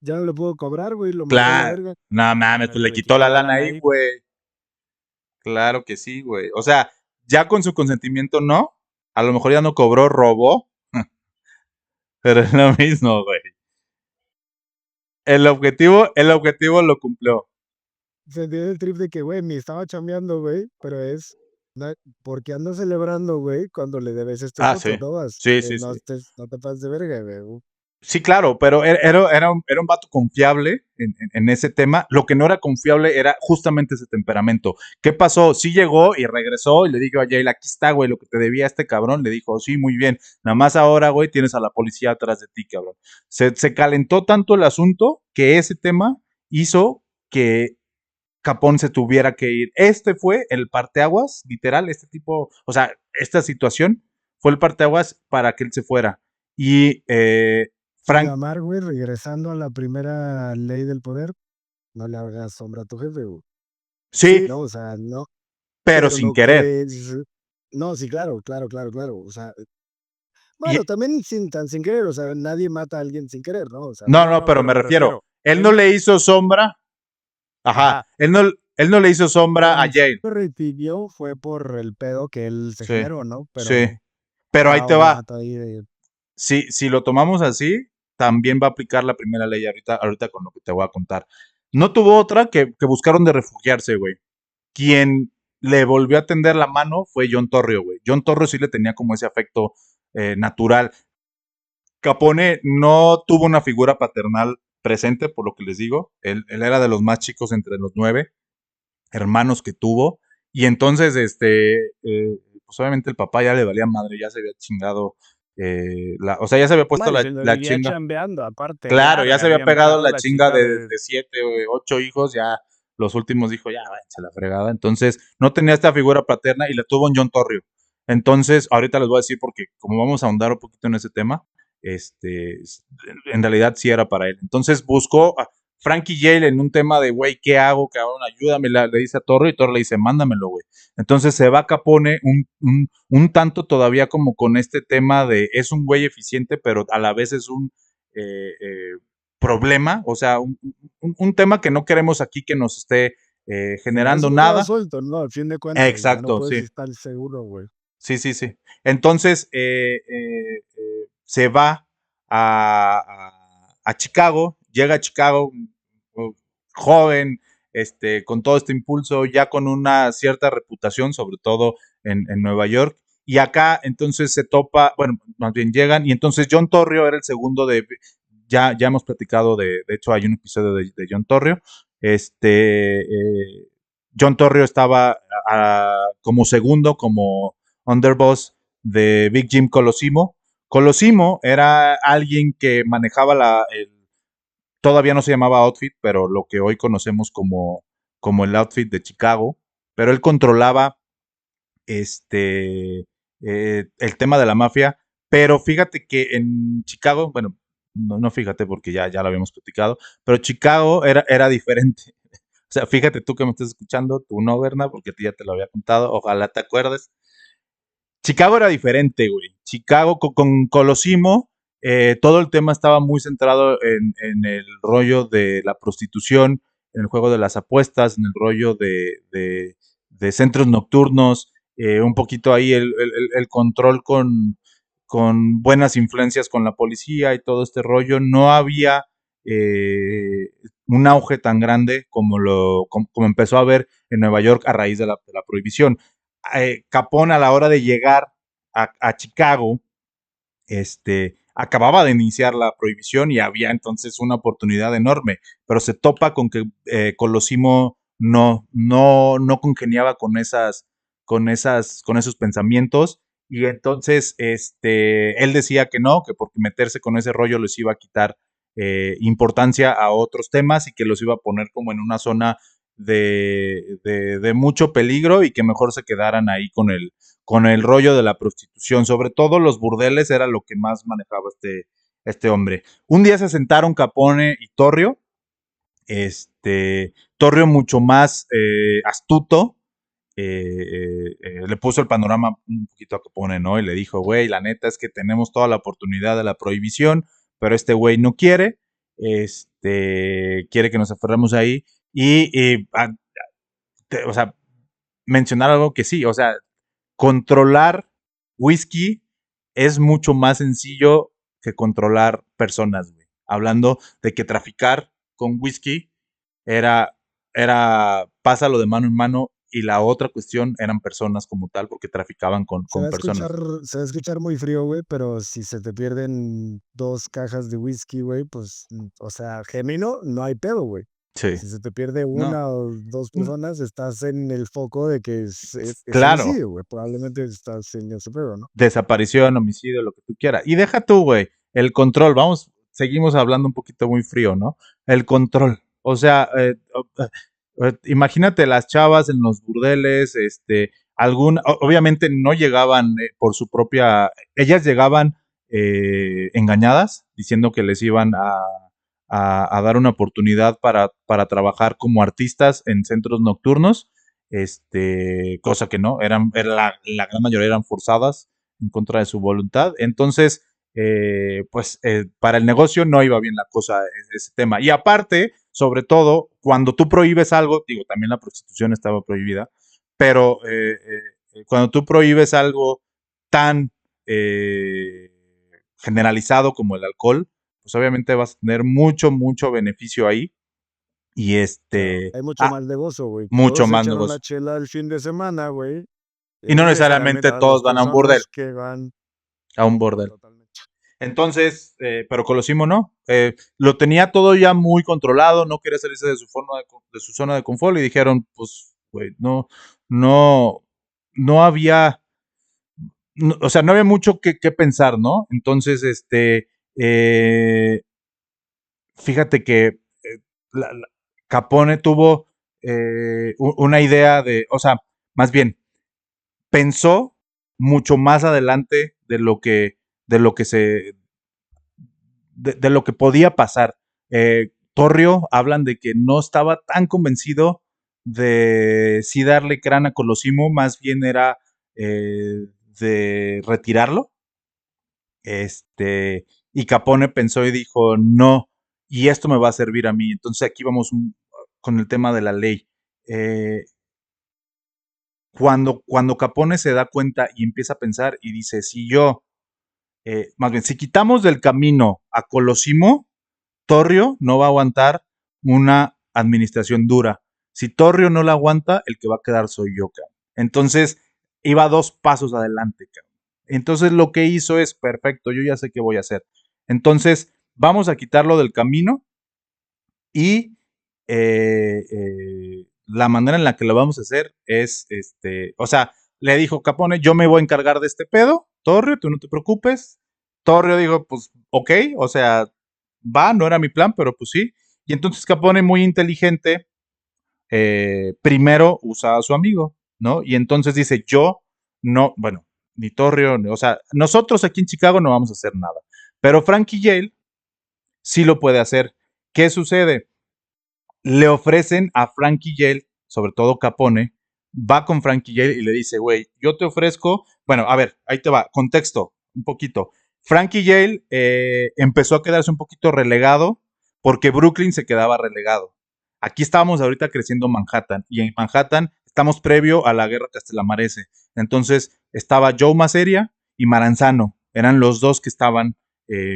Ya no le puedo cobrar, güey, lo mató a la Claro, verga. no mames, pues le Le quitó quitó la la lana lana ahí, ahí. güey. Claro que sí, güey. O sea, ya con su consentimiento no. A lo mejor ya no cobró, robó. Pero es lo mismo, güey. El objetivo lo cumplió. Sentí el trip de que, güey, ni estaba chambeando, güey, pero es, ¿por qué andas celebrando, güey, cuando le debes a este Ah, puto? sí. No vas, Sí, sí, sí. no te pases de verga, güey. Sí, claro, pero era un vato confiable en ese tema. Lo que no era confiable era justamente ese temperamento. ¿Qué pasó? Sí llegó y regresó y le dijo a Jail, aquí está, güey, lo que te debía este cabrón. Le dijo, sí, muy bien. Nada más ahora, güey, tienes a la policía atrás de ti, cabrón. Se calentó tanto el asunto que ese tema hizo que Capón se tuviera que ir. Este fue el parteaguas, literal, este tipo, o sea, esta situación fue el parteaguas para que él se fuera. Y Sin Frank, llamar, güey, regresando a la primera ley del poder, no le hagas sombra a tu jefe, güey. sí, No, o sea, no, pero pero sin lo querer. que no, sí, claro, claro, claro, claro. O sea, Y, bueno, también sin querer, o sea, nadie mata a alguien sin querer, ¿no? O sea, no, no. no, pero Pero me me refiero, refiero, él no le hizo sombra, ajá, ajá, él no le hizo sombra a Cuando Jane. se recibió fue por el pedo que él se Sí, generó, ¿no? Pero sí, no pero ahí estaba te un va. vato ahí de Si lo tomamos así, también va a aplicar la primera ley ahorita con lo que te voy a contar. No tuvo otra que buscaron de refugiarse, güey. Quien le volvió a tender la mano fue John Torrio, güey. John Torrio sí le tenía como ese afecto natural. Capone no tuvo una figura paternal presente, por lo que les digo. Él era de los más chicos entre los 9 hermanos que tuvo. Y entonces, pues obviamente el papá ya le valía madre, ya se había chingado, o sea, ya se había puesto madre, la, se lo la vivía chinga. chambeando, aparte, Claro, claro, ya y se había habían pegado pegado la la chinga chinga de 7, 8 hijos, ya los últimos dijo, ya, váyanse a la fregada. Entonces, no tenía esta figura paterna y la tuvo en John Torrio. Entonces, ahorita les voy a decir porque como vamos a ahondar un poquito en ese tema, en realidad sí era para él. Entonces buscó a Frankie Yale en un tema de, güey, ¿qué hago? Cabrón, ayúdame, le dice a Torrio y Torrio le dice, mándamelo, güey. Entonces se va Capone un tanto todavía como con este tema de, es un güey eficiente, pero a la vez es un eh, eh, problema, o sea, un tema que no queremos aquí que nos esté me das generando un cabo nada. suelto, ¿no? Al fin de cuentas, o sea, no Exacto, puedes sí. estar seguro, güey. Sí, sí, sí. Entonces, se va a Chicago, llega a Chicago, joven, con todo este impulso, ya con una cierta reputación, sobre todo en Nueva York. Y acá entonces se topa, bueno, más bien llegan, y entonces John Torrio era el segundo de, ya hemos platicado de hecho hay un episodio de John Torrio, John Torrio estaba como segundo, como underboss de Big Jim Colosimo. Colosimo era alguien que manejaba todavía no se llamaba Outfit, pero lo que hoy conocemos como el Outfit de Chicago, pero él controlaba el tema de la mafia, pero fíjate que en Chicago, bueno, no fíjate porque ya lo habíamos platicado, pero Chicago era diferente. O sea, fíjate tú que me estás escuchando, tú no, Berna, porque ya te lo había contado, ojalá te acuerdes. Chicago era diferente, güey. Chicago con Colosimo, todo el tema estaba muy centrado en el rollo de la prostitución, en el juego de las apuestas, en el rollo de centros nocturnos, un poquito ahí el control con buenas influencias con la policía y todo este rollo. No había un auge tan grande como empezó a haber en Nueva York a raíz de la prohibición. Capone a la hora de llegar a Chicago, acababa de iniciar la prohibición y había entonces una oportunidad enorme, pero se topa con que Colosimo no congeniaba con esos pensamientos y entonces él decía que no, que porque meterse con ese rollo les iba a quitar importancia a otros temas y que los iba a poner como en una zona de mucho peligro y que mejor se quedaran ahí con el rollo de la prostitución. Sobre todo los burdeles era lo que más manejaba este hombre. Un día se sentaron Capone y Torrio, Torrio mucho más astuto, le puso el panorama un poquito a Capone, ¿no? Y le dijo, güey, la neta es que tenemos toda la oportunidad de la prohibición, pero este güey no quiere, quiere que nos aferremos ahí o sea, mencionar algo que sí, o sea, controlar whisky es mucho más sencillo que controlar personas, güey. Hablando de que traficar con whisky era, pásalo de mano en mano y la otra cuestión eran personas como tal porque traficaban Se va con a escuchar, personas. se va a escuchar muy frío, güey, pero si se te pierden 2 cajas de whisky, güey, pues, o sea, genuino, no hay pedo, güey. Sí. Si se te pierde No. una o 2 personas, estás en el foco de que es Claro. homicidio, güey. Probablemente estás en ese pedo, ¿no? Desaparición, homicidio, lo que tú quieras. Y deja tú, güey, el control. Seguimos hablando un poquito muy frío, ¿no? El control. O sea, imagínate las chavas en los burdeles, obviamente no llegaban por su propia, ellas llegaban engañadas, diciendo que les iban a dar una oportunidad para trabajar como artistas en centros nocturnos, cosa que no, la gran mayoría eran forzadas en contra de su voluntad. Entonces, para el negocio no iba bien la cosa, ese tema. Y aparte, sobre todo, cuando tú prohíbes algo, digo, también la prostitución estaba prohibida, pero cuando tú prohíbes algo tan generalizado como el alcohol, pues obviamente vas a tener mucho beneficio ahí. Y Claro, hay mucho más negocio, güey. mucho Todos se más echan una negocio. chela el fin de semana, güey. Y no No necesariamente necesariamente a todos las van a un bordel, personas que van. a un bordel. Totalmente. Entonces, pero Colosimo no. Lo tenía todo ya muy controlado, no quería salirse de su zona de confort y dijeron, pues, güey, no, no había, o sea, no había mucho que pensar, ¿no? Entonces, fíjate que Capone tuvo una idea o sea, más bien, pensó mucho más adelante de lo que de lo que podía pasar. Torrio hablan de que no estaba tan convencido de sí darle crán a Colosimo, más bien era de retirarlo. Y Capone pensó y dijo, no, y esto me va a servir a mí. Entonces aquí vamos con el tema de la ley. Eh, cuando Capone se da cuenta y empieza a pensar y dice, más bien, si quitamos del camino a Colosimo, Torrio no va a aguantar una administración dura. Si Torrio no la aguanta, el que va a quedar soy yo, cabrón. Entonces, iba 2 pasos adelante, cabrón. Entonces, lo que hizo es perfecto, yo ya sé qué voy a hacer. Entonces, vamos a quitarlo del camino y la manera en la que lo vamos a hacer es, o sea, le dijo Capone, yo me voy a encargar de este pedo, Torrio, tú no te preocupes. Torrio dijo, pues, ok, o sea, va, no era mi plan, pero pues sí. Y entonces Capone, muy inteligente, primero usa a su amigo, ¿no? Y entonces dice, yo no, bueno, ni Torrio, o sea, nosotros aquí en Chicago no vamos a hacer nada. Pero Frankie Yale sí lo puede hacer. ¿Qué sucede? Le ofrecen a Frankie Yale, sobre todo Capone, va con Frankie Yale y le dice, güey, yo te ofrezco, bueno, a ver, ahí te va, contexto, un poquito. Frankie Yale empezó a quedarse un poquito relegado porque Brooklyn se quedaba relegado. Aquí estábamos ahorita creciendo Manhattan y en Manhattan estamos previo a la guerra Castellamarese. Entonces estaba Joe Maseria y Maranzano, eran los dos que estaban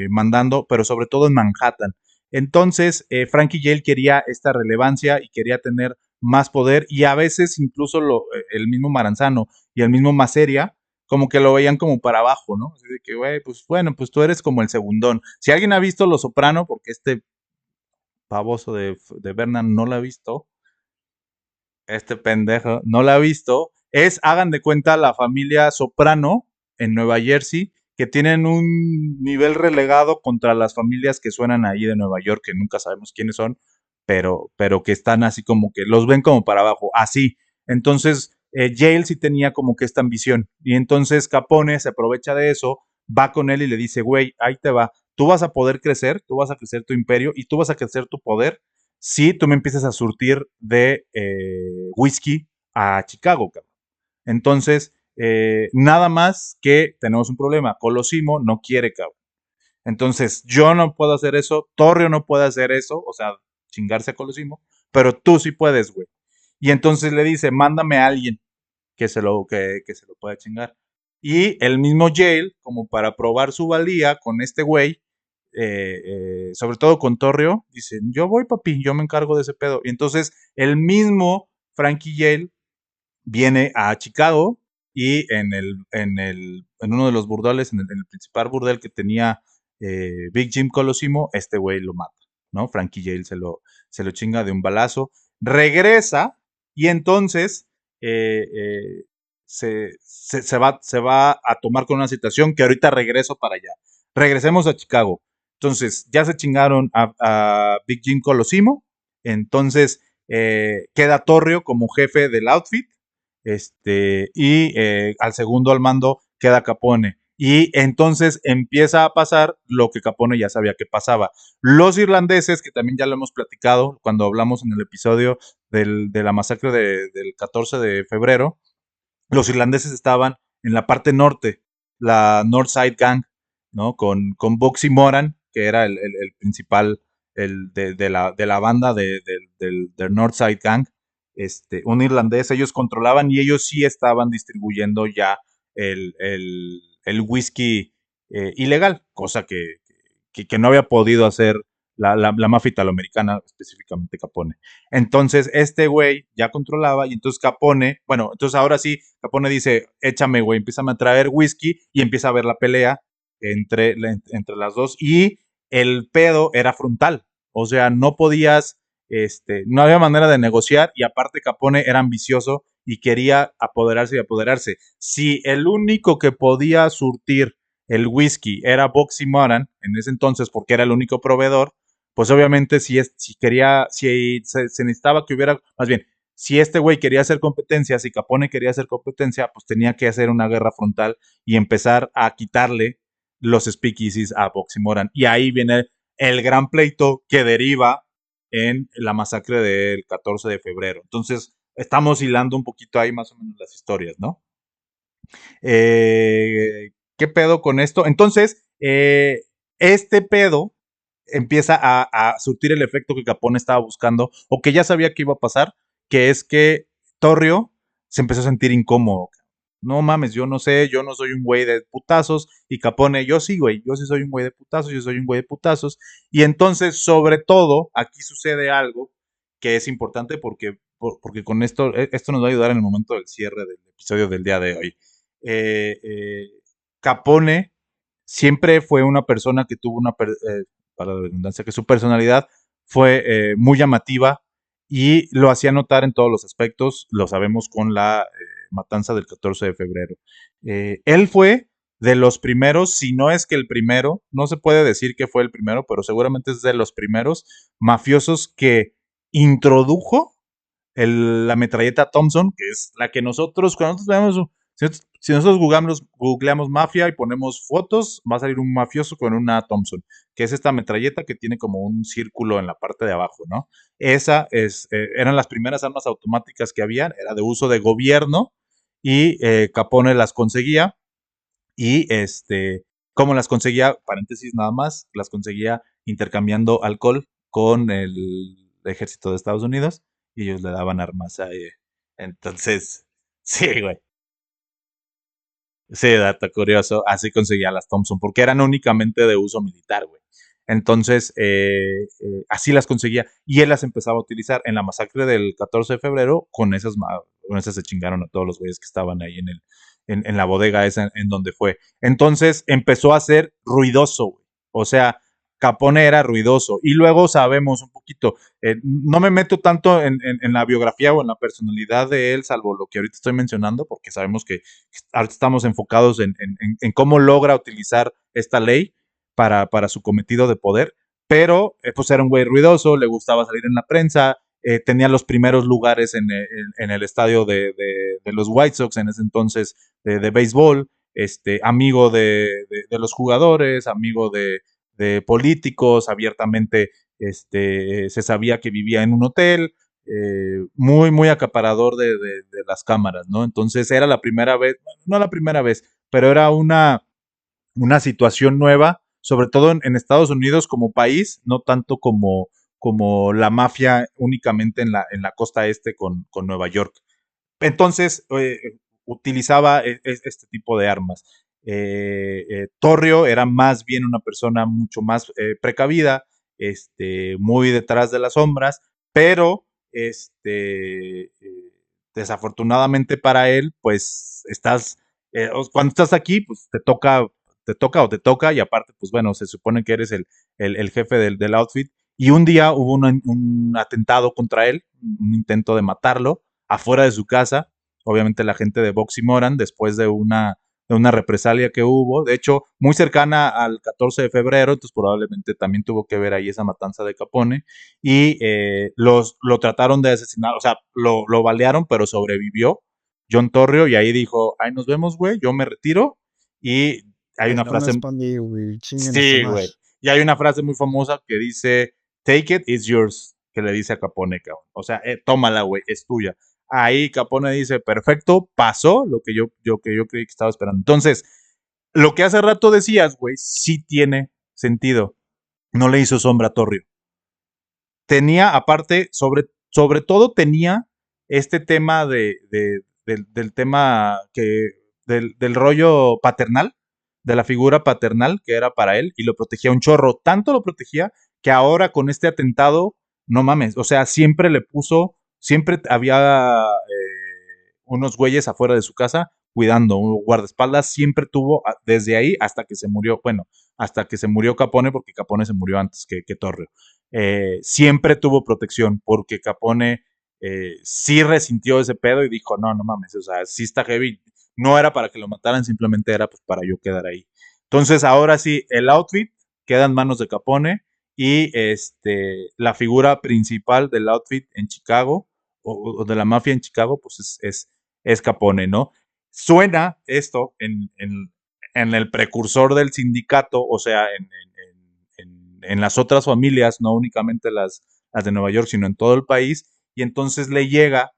mandando, pero sobre todo en Manhattan. Entonces, Frankie Yale quería esta relevancia y quería tener más poder y a veces incluso el mismo Maranzano y el mismo Maseria como que lo veían como para abajo, ¿no? Así de que, güey, pues bueno, pues tú eres como el segundón. Si alguien ha visto Los Soprano, porque este baboso de Bernan no lo ha visto, este pendejo no la ha visto, hagan de cuenta, la familia Soprano en Nueva Jersey, que tienen un nivel relegado contra las familias que suenan ahí de Nueva York, que nunca sabemos quiénes son, pero que están así como que los ven como para abajo, así. Entonces, Yale sí tenía como que esta ambición, y entonces Capone se aprovecha de eso, va con él y le dice, güey, ahí te va, tú vas a poder crecer, tú vas a crecer tu imperio y tú vas a crecer tu poder si tú me empiezas a surtir de whisky a Chicago, cabrón. Entonces, nada más que tenemos un problema. Colosimo no quiere, cabrón. Entonces, yo no puedo hacer eso, Torrio no puede hacer eso, o sea, chingarse a Colosimo, pero tú sí puedes, güey. Y entonces le dice, mándame a alguien que se lo pueda chingar. Y el mismo Yale, como para probar su valía con este güey, sobre todo con Torrio, dice, yo voy, papi, yo me encargo de ese pedo. Y entonces el mismo Frankie Yale viene a Chicago y en uno de los burdeles, en el principal burdel que tenía Big Jim Colosimo, este güey lo mata, ¿no? Frankie Yale se lo chinga de un balazo, regresa y entonces se va a tomar con una situación que ahorita regreso para allá. Regresemos a Chicago. Entonces, ya se chingaron a Big Jim Colosimo, entonces queda Torrio como jefe del outfit, y al segundo al mando queda Capone. Y entonces empieza a pasar lo que Capone ya sabía que pasaba. Los irlandeses, que también ya lo hemos platicado cuando hablamos en el episodio de la masacre del 14 de febrero, los irlandeses estaban en la parte norte, la Northside Gang, ¿no? Con Bugsy Moran, que era el principal de la banda del Northside Gang, un irlandés, ellos controlaban y ellos sí estaban distribuyendo ya el whisky ilegal, cosa que no había podido hacer la mafia italoamericana, específicamente Capone. Entonces, este güey ya controlaba y entonces Capone, bueno, entonces ahora sí, Capone dice, échame, güey, empieza a traer whisky y empieza a ver la pelea entre las dos y el pedo era frontal, o sea, no podías, no había manera de negociar y aparte Capone era ambicioso y quería apoderarse y apoderarse. Si el único que podía surtir el whisky era Bugsy Moran en ese entonces porque era el único proveedor, pues obviamente si se necesitaba que hubiera, más bien, si este güey quería hacer competencia, si Capone quería hacer competencia, pues tenía que hacer una guerra frontal y empezar a quitarle los speakeasies a Bugsy Moran. Y ahí viene el gran pleito que deriva en la masacre del 14 de febrero. Entonces, estamos hilando un poquito ahí más o menos las historias, ¿no? ¿Qué pedo con esto? Entonces, este pedo empieza a surtir el efecto que Capone estaba buscando o que ya sabía que iba a pasar, que es que Torrio se empezó a sentir incómodo. No mames, yo no sé, yo no soy un güey de putazos. Y Capone, yo sí, güey, yo sí soy un güey de putazos, yo soy un güey de putazos. Y entonces, sobre todo, aquí sucede algo que es importante porque con esto nos va a ayudar en el momento del cierre del episodio del día de hoy. Capone siempre fue una persona que tuvo para la redundancia, que su personalidad fue muy llamativa y lo hacía notar en todos los aspectos, lo sabemos con la matanza del 14 de febrero. Él fue de los primeros, si no es que el primero, no se puede decir que fue el primero, pero seguramente es de los primeros mafiosos que introdujo la metralleta Thompson, que es la que nosotros, cuando nosotros vemos, si nosotros googleamos mafia y ponemos fotos, va a salir un mafioso con una Thompson, que es esta metralleta que tiene como un círculo en la parte de abajo, ¿no? Eran las primeras armas automáticas que habían, era de uso de gobierno y Capone las conseguía y ¿cómo las conseguía? Paréntesis nada más, las conseguía intercambiando alcohol con el ejército de Estados Unidos y ellos le daban armas a ella. Entonces, sí, güey. Sí, dato curioso. Así conseguía las Thompson, porque eran únicamente de uso militar, güey. Entonces, así las conseguía. Y él las empezaba a utilizar en la masacre del 14 de febrero. Con esas se chingaron a todos los güeyes que estaban ahí en la bodega esa en donde fue. Entonces, empezó a ser ruidoso, güey. O sea, Capone era ruidoso. Y luego sabemos un poquito, no me meto tanto en la biografía o en la personalidad de él, salvo lo que ahorita estoy mencionando, porque sabemos que ahorita estamos enfocados en cómo logra utilizar esta ley para su cometido de poder, pero pues era un güey ruidoso, le gustaba salir en la prensa, tenía los primeros lugares en el estadio de los White Sox en ese entonces de béisbol, amigo de los jugadores, amigo de políticos, abiertamente se sabía que vivía en un hotel, muy, muy acaparador de las cámaras, ¿no? Entonces era la primera vez, no la primera vez, pero era una situación nueva, sobre todo en Estados Unidos como país, no tanto como la mafia únicamente en la costa este con Nueva York. Entonces, utilizaba este tipo de armas. Torrio era más bien una persona mucho más precavida, muy detrás de las sombras, pero desafortunadamente para él, pues cuando estás aquí, pues te toca, y aparte, pues bueno, se supone que eres el jefe del outfit. Y un día hubo un atentado contra él, un intento de matarlo afuera de su casa. Obviamente la gente de Boxy Moran, después de una represalia que hubo, de hecho, muy cercana al 14 de febrero, entonces probablemente también tuvo que ver ahí esa matanza de Capone, y lo trataron de asesinar, o sea, lo balearon, pero sobrevivió John Torrio, y ahí dijo, ay, nos vemos, güey, yo me retiro, y hay una No me frase, respondí, güey. Chinguen a su sí, madre. güey, y hay una frase muy famosa que dice, take it, it's yours, que le dice a Capone, cabrón. O sea, tómala, güey, es tuya. Ahí Capone dice, perfecto, pasó lo que yo creí que estaba esperando. Entonces, lo que hace rato decías, güey, sí tiene sentido. No le hizo sombra a Torrio. Tenía, aparte, sobre todo tenía este tema del tema del rollo paternal, de la figura paternal que era para él, y lo protegía un chorro. Tanto lo protegía que ahora con este atentado, no mames, o sea, siempre había unos güeyes afuera de su casa cuidando, un guardaespaldas siempre tuvo desde ahí hasta que se murió, bueno, hasta que se murió Capone, porque Capone se murió antes que Torrio. Siempre tuvo protección, porque Capone sí resintió ese pedo y dijo, no, no mames, o sea, sí está heavy, no era para que lo mataran, simplemente era pues para yo quedar ahí. Entonces, ahora sí, el outfit queda en manos de Capone, y la figura principal del outfit en Chicago, o de la mafia en Chicago, pues es Capone, ¿no? Suena esto en el precursor del sindicato, o sea, en las otras familias, no únicamente las de Nueva York, sino en todo el país, y entonces le llega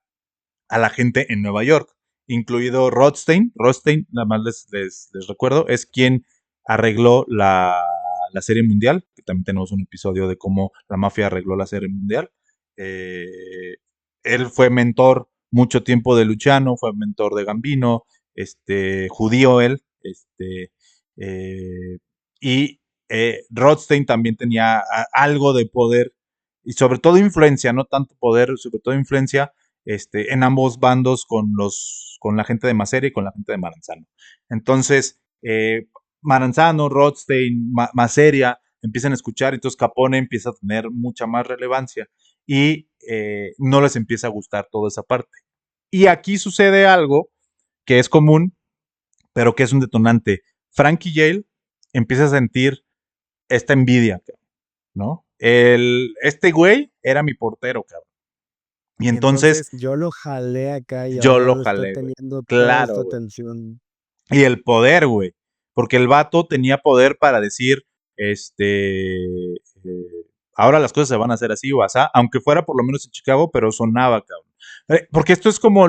a la gente en Nueva York, incluido Rothstein. Rothstein, nada más les recuerdo, es quien arregló la Serie Mundial, que también tenemos un episodio de cómo la mafia arregló la Serie Mundial. Él fue mentor mucho tiempo de Luciano, fue mentor de Gambino, judío él, eh, y Rothstein también tenía algo de poder y sobre todo influencia, no tanto poder, sobre todo influencia en ambos bandos con la gente de Maseria y con la gente de Maranzano. Entonces, Maranzano, Rothstein, Maseria empiezan a escuchar, entonces Capone empieza a tener mucha más relevancia y no les empieza a gustar toda esa parte. Y aquí sucede algo que es común, pero que es un detonante. Frankie Yale empieza a sentir esta envidia, ¿no? Este güey era mi portero, cabrón. Y Y entonces entonces yo lo jalé acá y yo lo ahora está jalé, güey. teniendo toda Claro, esta güey. atención. Y el poder, güey. Porque el vato tenía poder para decir, ahora las cosas se van a hacer así o asá, aunque fuera por lo menos en Chicago, pero sonaba, cabrón. Porque esto es como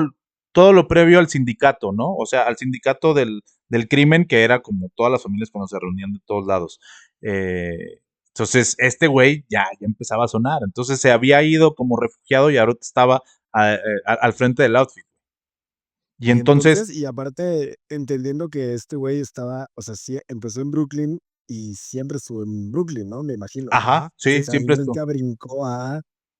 todo lo previo al sindicato, ¿no? O sea, al sindicato del crimen, que era como todas las familias cuando se reunían de todos lados. Entonces, este güey ya empezaba a sonar. Entonces se había ido como refugiado y ahora estaba al frente del outfit. Y Y entonces, entonces, y aparte, entendiendo que este güey estaba, o sea, sí, empezó en Brooklyn y siempre estuvo en Brooklyn, ¿no? Me imagino. ajá, O sí, sea, y siempre esto. nunca brincó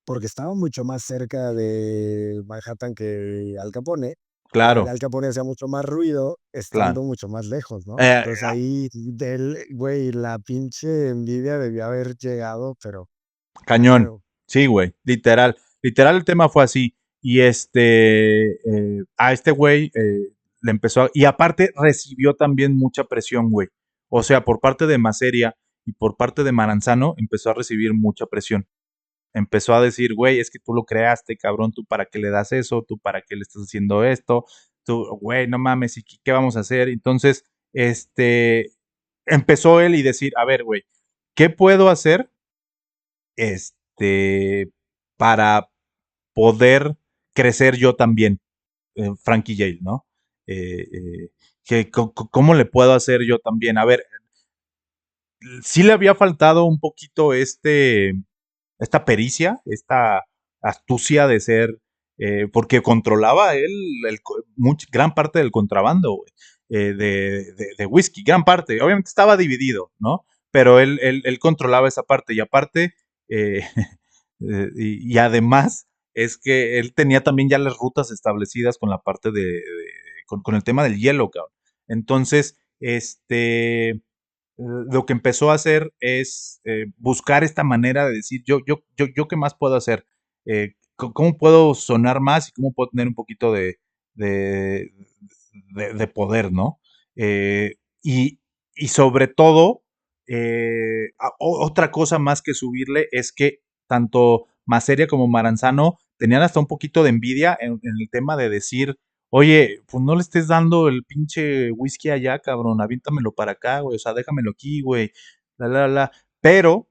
porque estaba mucho más cerca de Manhattan que Al Capone, y el Claro, Al Capone hacía mucho más ruido estando claro. mucho más lejos, ¿no? Eh, Entonces ahí del, güey, la pinche envidia debió haber llegado, pero a Cañón. huevo. Sí, güey. Literal. Literal el tema fue así. Y a este güey le empezó y aparte recibió también mucha presión, güey. O sea, por parte de Maseria y por parte de Maranzano empezó a recibir mucha presión. Empezó a decir, güey, es que tú lo creaste, cabrón, tú para qué le das eso, tú para qué le estás haciendo esto, tú, güey, no mames, ¿y qué vamos a hacer? Entonces, empezó él y decir, a ver, güey, ¿qué puedo hacer este, para poder crecer yo también, Frankie Yale, ¿no? Eh, eh, ¿Cómo le puedo hacer yo también? A ver, sí le había faltado un poquito esta pericia, esta astucia de ser, porque controlaba él gran parte del contrabando, güey, de whisky, gran parte. Obviamente estaba dividido, ¿no? Pero él controlaba esa parte y aparte, eh, y además es que él tenía también ya las rutas establecidas con la parte con el tema del hielo, cabrón. Entonces, lo que empezó a hacer es buscar esta manera de decir, yo qué más puedo hacer, cómo puedo sonar más y cómo puedo tener un poquito de, de poder, ¿no? Eh, y, y sobre todo, otra cosa más que subirle es que tanto Maseria como Maranzano tenían hasta un poquito de envidia en el tema de decir, oye, pues no le estés dando el pinche whisky allá, cabrón, aviéntamelo para acá, güey, o sea, déjamelo aquí, güey, la. Pero,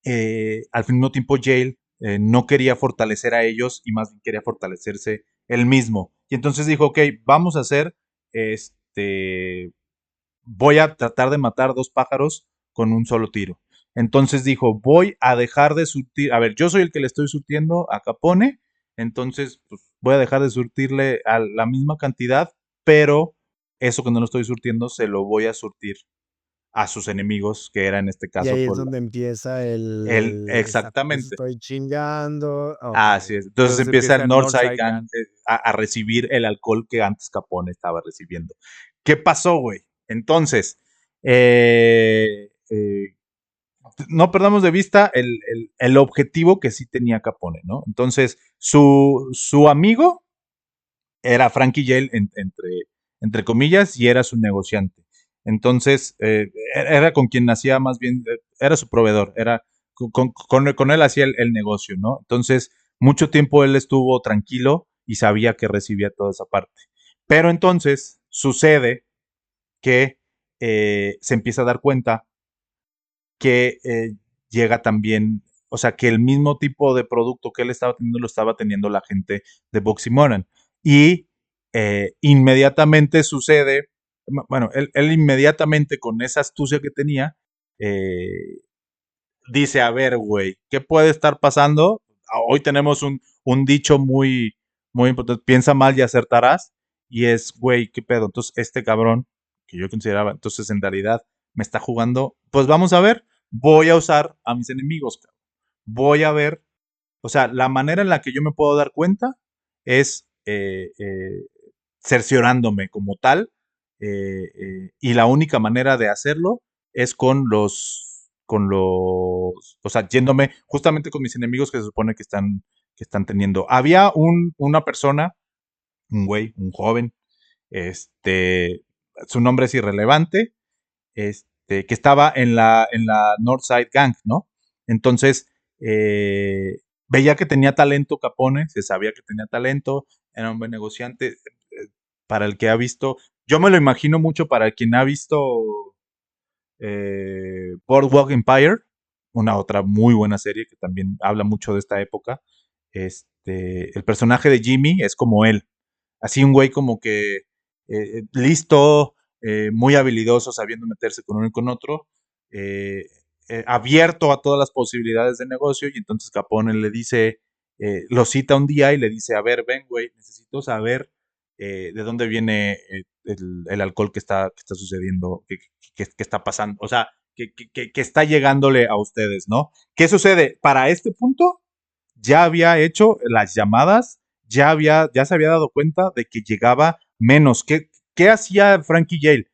al mismo tiempo, Yale no quería fortalecer a ellos y más bien quería fortalecerse él mismo. Y entonces dijo, ok, vamos a hacer, voy a tratar de matar dos pájaros con un solo tiro. Entonces dijo, voy a dejar de surtir, a ver, yo soy el que le estoy surtiendo a Capone, entonces pues, voy a dejar de surtirle a la misma cantidad, pero eso que no lo estoy surtiendo se lo voy a surtir a sus enemigos, que era en este Y caso ahí es pues, donde empieza él les exactamente. estoy chingando. Así Okey. es. Entonces Entonces empieza empieza el el Northside Northside Gang Gang. a recibir el alcohol que antes Capone estaba recibiendo. ¿Qué pasó, güey? Entonces, no perdamos de vista el objetivo que sí tenía Capone, ¿no? Entonces, su amigo era Frankie Yale, entre comillas, y era su negociante. Entonces, era con quien hacía más bien, era su proveedor, era con él hacía el negocio, ¿no? Entonces, mucho tiempo él estuvo tranquilo y sabía que recibía toda esa parte. Pero entonces sucede que se empieza a dar cuenta que llega también, o sea, que el mismo tipo de producto que él estaba teniendo lo estaba teniendo la gente de Boxy Moran. Y inmediatamente sucede, bueno, él inmediatamente con esa astucia que tenía, eh, dice, a ver, güey, ¿qué puede estar pasando? Hoy tenemos un dicho muy importante, piensa mal y acertarás, y es, güey, ¿qué pedo? Entonces, este cabrón, que yo consideraba, entonces en realidad me está jugando, pues vamos a ver, voy a usar a mis enemigos, cabrón. Voy a ver, o sea, la manera en la que yo me puedo dar cuenta es cerciorándome como tal, y la única manera de hacerlo es o sea, yéndome justamente con mis enemigos que se supone que están teniendo. Había una persona, un güey, un joven, este, su nombre es irrelevante, que estaba en la Northside Gang, ¿no? Entonces, veía que tenía talento Capone, se sabía que tenía talento, era un buen negociante. Para el que ha visto, yo me lo imagino mucho para quien ha visto Boardwalk Empire, una otra muy buena serie que también habla mucho de esta época. El personaje de Jimmy es como él, así un güey como que listo, muy habilidoso, sabiendo meterse con uno y con otro, eh, abierto a todas las posibilidades de negocio, y entonces Capone le dice, lo cita un día y le dice, a ver, ven, güey, necesito saber de dónde viene el alcohol que está sucediendo, que está pasando, o sea, que está llegándole a ustedes, ¿no? ¿Qué sucede? Para este punto, ya había hecho las llamadas, ya se había dado cuenta de que llegaba menos. ¿Qué hacía Frankie Yale?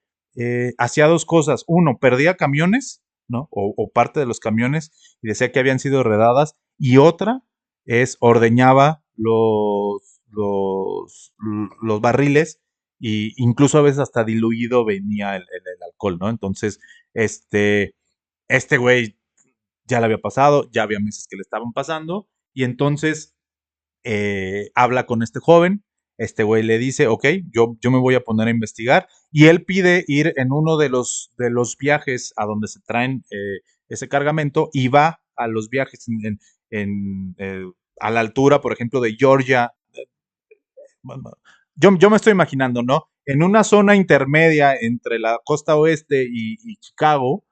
Hacía dos cosas. Uno, perdía camiones, ¿no? O parte de los camiones y decía que habían sido redadas. Y otra es ordeñaba los barriles y incluso a veces hasta diluido venía el alcohol, ¿no? Entonces, este güey ya le había pasado, ya había meses que le estaban pasando, y entonces habla con este joven, este güey le dice, ok, yo me voy a poner a investigar, y él pide ir en uno de los viajes a donde se traen ese cargamento, y va a los viajes a la altura, por ejemplo, de Georgia. Yo me estoy imaginando, ¿no? En una zona intermedia entre la costa oeste y Chicago,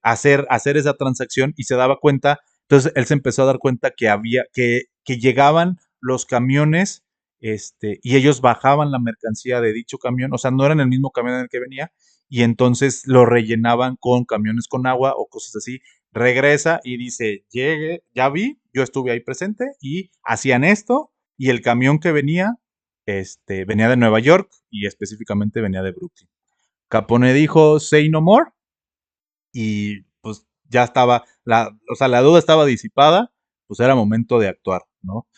hacer esa transacción, y se daba cuenta, entonces él se empezó a dar cuenta que llegaban los camiones, y ellos bajaban la mercancía de dicho camión, o sea, no eran el mismo camión en el que venía, y entonces lo rellenaban con camiones con agua o cosas así. Regresa y dice, llegué, ya vi, yo estuve ahí presente y hacían esto, y el camión que venía, venía de Nueva York y específicamente venía de Brooklyn. Capone dijo, say no more, y pues ya estaba, o sea, la duda estaba disipada, pues era momento de actuar, ¿no?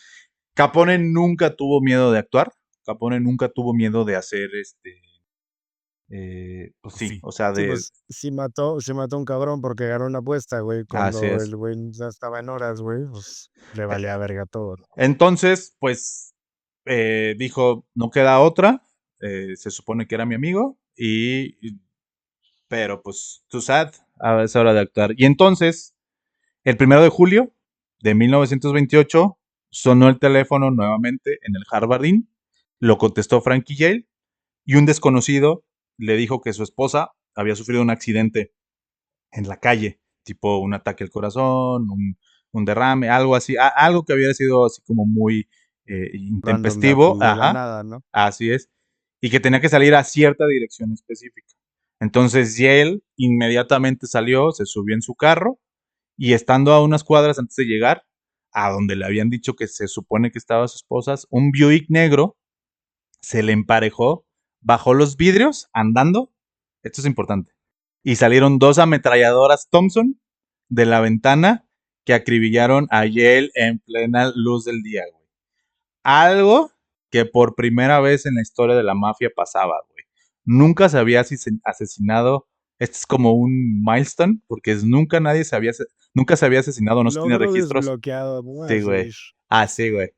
Capone nunca tuvo miedo de actuar, Capone nunca tuvo miedo de hacer pues sí, o sea, Sí, de, pues sí mató a un cabrón porque ganó una apuesta, güey. así Cuando es. el güey ya estaba en horas, güey, pues le valía verga todo, ¿no? Entonces, pues dijo, no queda otra, se supone que era mi amigo, pero pues, too sad, ahora es hora de actuar. Y entonces, el 1 de julio de 1928, sonó el teléfono nuevamente en el Harvard Inn, lo contestó Frankie Yale, y un desconocido le dijo que su esposa había sufrido un accidente en la calle, tipo un ataque al corazón, un derrame, algo así, algo que había sido así como muy Random intempestivo, de la ajá, nada, ¿no? así es, y que tenía que salir a cierta dirección específica. Entonces Yale inmediatamente salió, se subió en su carro, y estando a unas cuadras antes de llegar a donde le habían dicho que se supone que estaba su esposa, un Buick negro se le emparejó, bajó los vidrios andando, esto es importante, y salieron dos ametralladoras Thompson de la ventana que acribillaron a Yale en plena luz del día, güey. Algo que por primera vez en la historia de la mafia pasaba, güey. Nunca se había asesinado, este es como un milestone, porque nunca se había asesinado, no se tiene Logro registros. desbloqueado, vamos a Sí, güey. decir. Así, güey.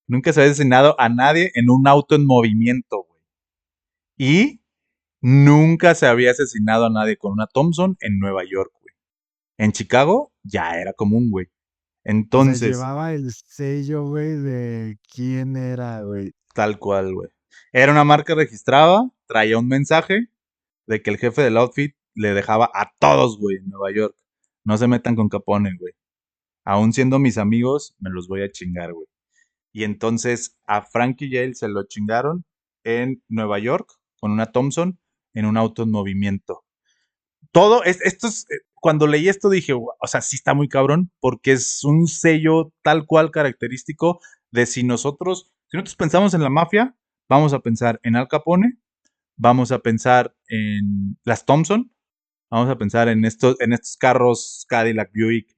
Nunca se había asesinado a nadie en un auto en movimiento, güey. Y nunca se había asesinado a nadie con una Thompson en Nueva York, güey. En Chicago ya era común, güey. O sea, Entonces, llevaba el sello, güey, de quién era, güey. tal cual, güey. Era una marca registrada, traía un mensaje de que el jefe del outfit le dejaba a todos, güey, en Nueva York. No se metan con Capone, güey. Aún siendo mis amigos, me los voy a chingar, güey. Y entonces a Frankie Yale se lo chingaron en Nueva York con una Thompson en un auto en movimiento. Esto es, cuando leí esto dije, o sea, sí está muy cabrón, porque es un sello tal cual característico de si nosotros pensamos en la mafia, vamos a pensar en Al Capone, vamos a pensar en las Thompson, Vamos a pensar en estos carros Cadillac Buick,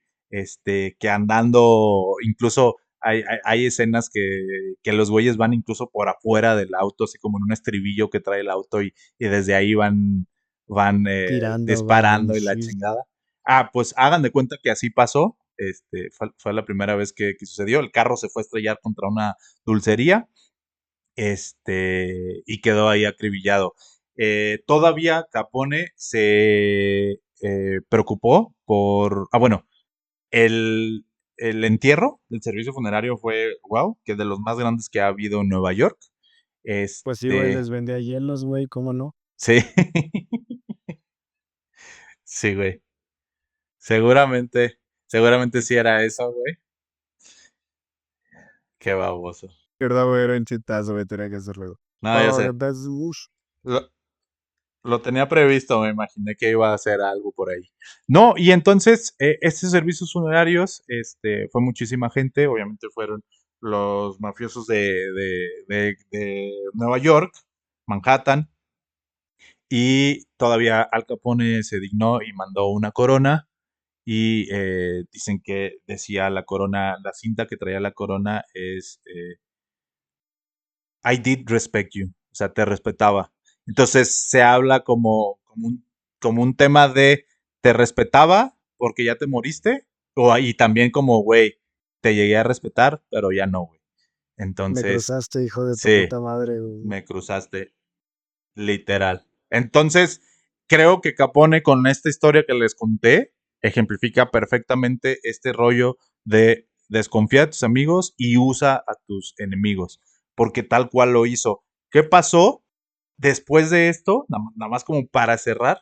que andando, incluso hay escenas que los güeyes van incluso por afuera del auto, así como en un estribillo que trae el auto y desde ahí van Tirando disparando balas, y la sí. chingada. Ah, pues hagan de cuenta que así pasó. Fue la primera vez que sucedió. El carro se fue a estrellar contra una dulcería, y quedó ahí acribillado. Todavía Capone se preocupó por, bueno, el, el entierro del servicio funerario fue, wow, que de los más grandes que ha habido en Nueva York. Pues sí, güey, Este, les vendía hielos, güey, ¿cómo no? sí, sí, güey. Seguramente, seguramente sí era eso, güey. Qué baboso. ¿Verdad, güey? Era un chitazo, güey, tenía que hacerlo. No, ya Oh, sé. ush. Lo, lo tenía previsto, me imaginé que iba a hacer algo por ahí. No, y entonces, estos servicios funerarios, fue muchísima gente, obviamente fueron los mafiosos de Nueva York, Manhattan, y todavía Al Capone se dignó y mandó una corona, y dicen que decía la corona, la cinta que traía la corona es I did respect you, o sea, te respetaba. Entonces se habla como un tema de te respetaba porque ya te moriste, y también como, güey, te llegué a respetar, pero ya no, güey. Me Entonces, cruzaste, hijo de tu sí, puta madre, güey. me cruzaste, literal. Entonces, creo que Capone con esta historia que les conté ejemplifica perfectamente este rollo de desconfía de tus amigos y usa a tus enemigos, porque tal cual lo hizo. ¿Qué pasó después de esto? Nada más como para cerrar,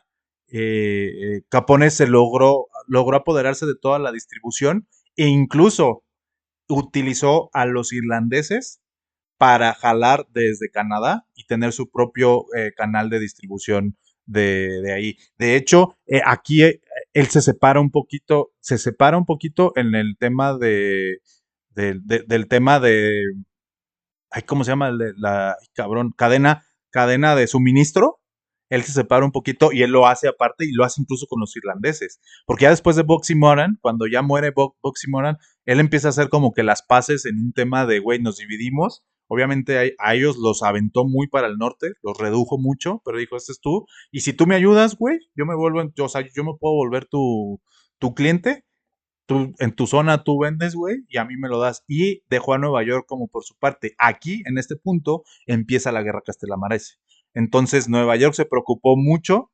Capone logró apoderarse de toda la distribución e incluso utilizó a los irlandeses para jalar desde Canadá y tener su propio canal de distribución de ahí. De hecho, aquí él se separa un poquito en el tema del tema de, ay, ¿cómo se llama? Ay, cabrón, cadena de suministro. Él se separa un poquito y él lo hace aparte y lo hace incluso con los irlandeses. Porque ya después de Boxy Moran, cuando ya muere Boxy Moran, él empieza a hacer como que las paces en un tema de, güey, nos dividimos. Obviamente a ellos los aventó muy para el norte, los redujo mucho, pero dijo, este es tú. Y si tú me ayudas, güey, o sea, yo me puedo volver tu cliente, tú, en tu zona tú vendes, güey, y a mí me lo das. Y dejó a Nueva York como por su parte. Aquí, en este punto, empieza la guerra Castellamarese. Entonces, Nueva York se preocupó mucho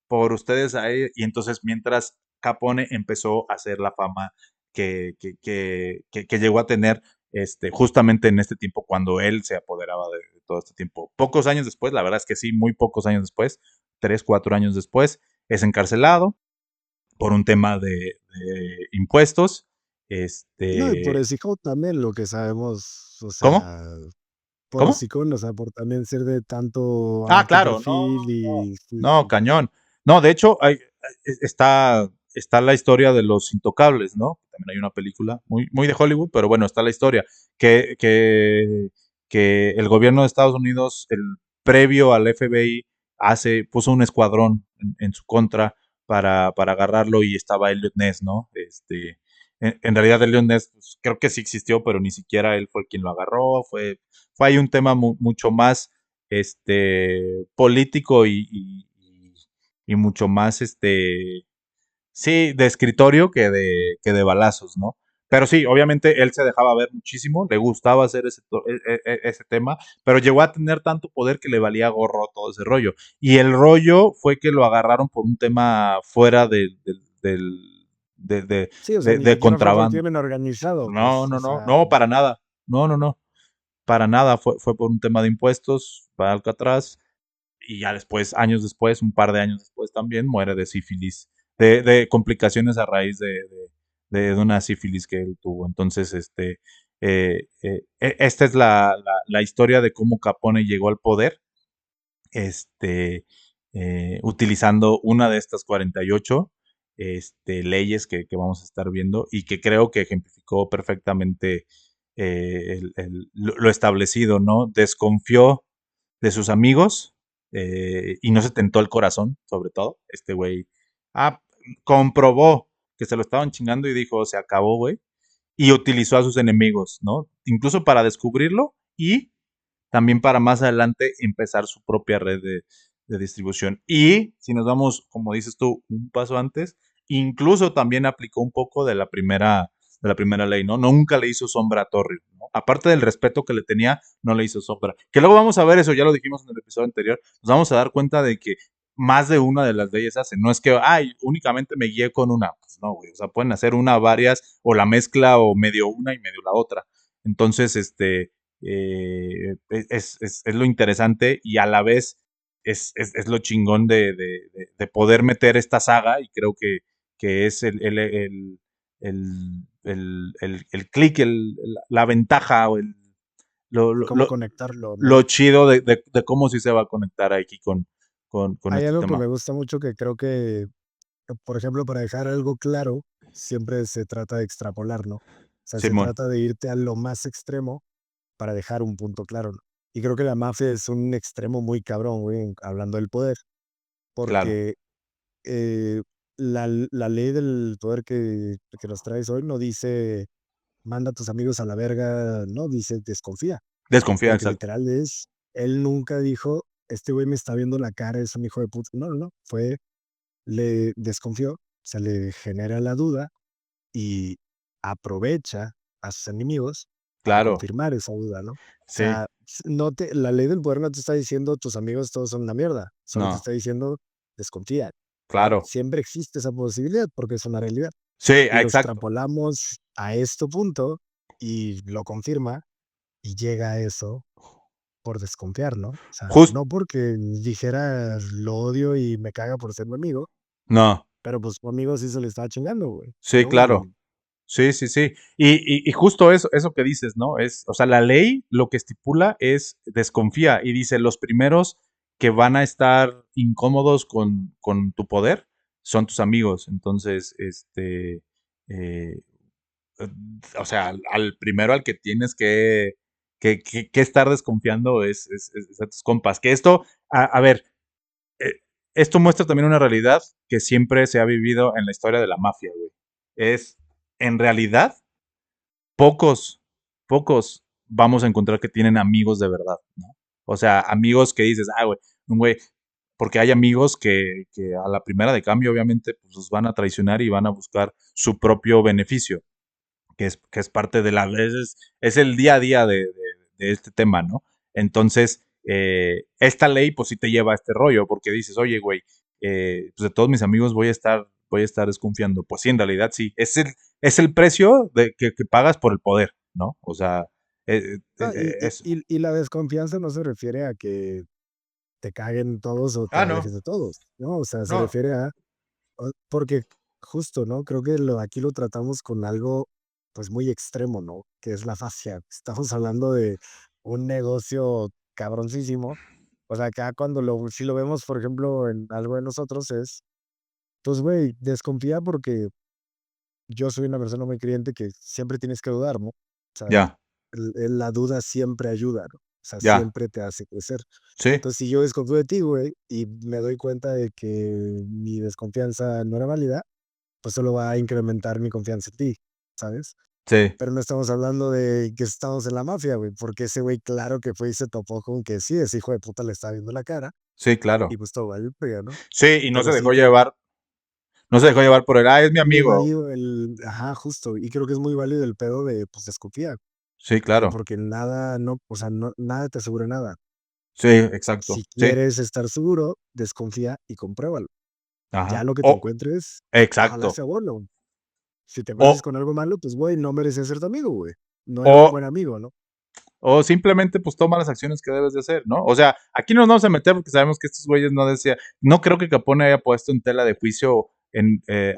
por ustedes ahí, y entonces, mientras Capone empezó a hacer la fama que llegó a tener justamente en este tiempo, cuando él se apoderaba de todo este tiempo. Pocos años después, la verdad es que sí, muy pocos años después, 3, 4 años después, es encarcelado por un tema de impuestos. No, y por Este, hocico también lo que sabemos, o ¿Cómo? sea, por ¿Cómo? hocicón, o sea, por también ser de tanto Ah, alto claro, no, perfil no, y sí, no, sí. cañón. No, de hecho, está la historia de los intocables, ¿no? También hay una película muy, muy de Hollywood, pero bueno, está la historia que, que, que el gobierno de Estados Unidos, previo al FBI, puso un escuadrón en su contra para agarrarlo y estaba Elliot Ness, ¿no? En realidad Elliot Ness, pues, creo que sí existió, pero ni siquiera él fue quien lo agarró, fue ahí un tema mucho más político y mucho más, sí, de escritorio que de balazos, ¿no? Pero sí, obviamente él se dejaba ver muchísimo, le gustaba hacer ese tema, pero llegó a tener tanto poder que le valía gorro todo ese rollo. Y el rollo fue que lo agarraron por un tema fuera de, de, Sí, o sea, ni de siquiera fue por contrabando. crimen organizado, No, pues, no, o no, sea, no, para nada. No, no, no, para nada. Fue por un tema de impuestos para Alcatraz y ya después, años después, un par de años después también, muere de sífilis, de complicaciones a raíz de una sífilis que él tuvo. Entonces, esta es la historia de cómo Capone llegó al poder, este, utilizando una de estas 48 leyes que vamos a estar viendo y que creo que ejemplificó perfectamente lo establecido, ¿no? Desconfió de sus amigos y no se tentó el corazón, sobre todo. Este güey Ah, comprobó que se lo estaban chingando y dijo, se acabó, güey. Y utilizó a sus enemigos, ¿no? Incluso para descubrirlo y también para más adelante empezar su propia red de distribución. Y si nos vamos, como dices tú, un paso antes, incluso también aplicó un poco de la primera ley, ¿no? Nunca le hizo sombra a Torrio, ¿no? Aparte del respeto que le tenía, no le hizo sombra. Que luego vamos a ver eso, ya lo dijimos en el episodio anterior, nos vamos a dar cuenta de que más de una de las leyes hacen. No es que, ay, únicamente me guié con una. Pues no, güey. O sea, pueden hacer una, varias, o la mezcla, o medio una y medio la otra. Entonces, es lo interesante y a la vez es lo chingón de poder meter esta saga y creo que es el click, la ventaja o cómo conectarlo, lo ¿no? chido de cómo sí se va a conectar aquí con Hay este algo que tema. me gusta mucho que creo que, por ejemplo, para dejar algo claro, siempre se trata de extrapolar, ¿no? O sea, se Simón, trata de irte a lo más extremo para dejar un punto claro, ¿no? Y creo que la mafia es un extremo muy cabrón, güey, hablando del poder, claro, porque eh, la ley del poder que nos traes hoy no dice manda a tus amigos a la verga, no, dice desconfía, desconfía, porque exacto. literal es, él nunca dijo, este güey me está viendo la cara, es un hijo de puta. No, no, no, le desconfió, se le genera la duda y aprovecha a sus enemigos para Claro, confirmar esa duda, ¿no? O sí, sea, la ley del poder no te está diciendo tus amigos todos son una mierda, solo te no, está diciendo desconfía, ¿no? claro. Siempre existe esa posibilidad porque es una realidad. Sí, Y lo exacto. extrapolamos a este punto y lo confirma y llega a eso por desconfiar, ¿no? O sea, Justo, no porque dijera lo odio y me caga por ser mi amigo, no, pero pues su amigo sí se le estaba chingando, güey, sí, ¿no? claro. Sí, sí, sí. Y justo eso que dices, ¿no? O sea, la ley lo que estipula es desconfía y dice los primeros que van a estar incómodos con tu poder son tus amigos. Entonces, eh, o sea, al primero al que tienes que estar desconfiando es a tus compas. Que esto, a ver, eh, esto muestra también una realidad que siempre se ha vivido en la historia de la mafia, güey. Es, en realidad, pocos, pocos vamos a encontrar que tienen amigos de verdad, ¿no? O sea, amigos que dices, güey, un güey, porque hay amigos que a la primera de cambio, obviamente, pues los van a traicionar y van a buscar su propio beneficio, que es parte de la, es el día a día de este tema, ¿no? Entonces, esta ley, pues sí te lleva a este rollo, porque dices, oye, güey, pues de todos mis amigos voy a estar desconfiando. Pues sí, en realidad sí, es el precio que pagas por el poder, ¿no? O sea, Ah, es... y la desconfianza no se refiere a que te caguen todos o te Ah, no, alejes de todos, ¿no? O sea, se no, refiere a, porque justo, ¿no? Creo que aquí lo tratamos con algo, pues muy extremo, ¿no? Que es la fascia. Estamos hablando de un negocio cabroncísimo. O sea, acá cuando si lo vemos, por ejemplo, en algo de nosotros es, pues, güey, desconfía porque yo soy una persona muy creyente que siempre tienes que dudar, ¿no? O sea, ya, la duda siempre ayuda, ¿no? O sea, ya, siempre te hace crecer. sí, Entonces, si yo desconfío de ti, güey, y me doy cuenta de que mi desconfianza no era válida, pues solo va a incrementar mi confianza en ti, ¿sabes? sí, Pero no estamos hablando de que estamos en la mafia, güey, porque ese güey, claro que fue y se topó con que sí, ese hijo de puta le estaba viendo la cara sí, y claro. pues todo vale pega, ¿no? Sí, y Pero sí creo no se dejó llevar por es mi y es ahí amigo. ajá, justo, y creo que es muy válido el pedo de, pues, desconfiar. Sí, O sea, claro. porque nada, no, o sea, no, nada te asegura nada. Sí, exacto. Si Sí, quieres estar seguro, desconfía y compruébalo. Ya ajá. lo que te O, encuentres, ojalá exacto. sea bueno. Si te encuentras O, con algo malo, pues, güey, no mereces ser tu amigo, güey. No era un o, buen amigo, ¿no? o simplemente pues toma las acciones que debes de hacer, ¿no? O sea, aquí no nos vamos a meter porque sabemos que estos güeyes no decían, no creo que Capone haya puesto en tela de juicio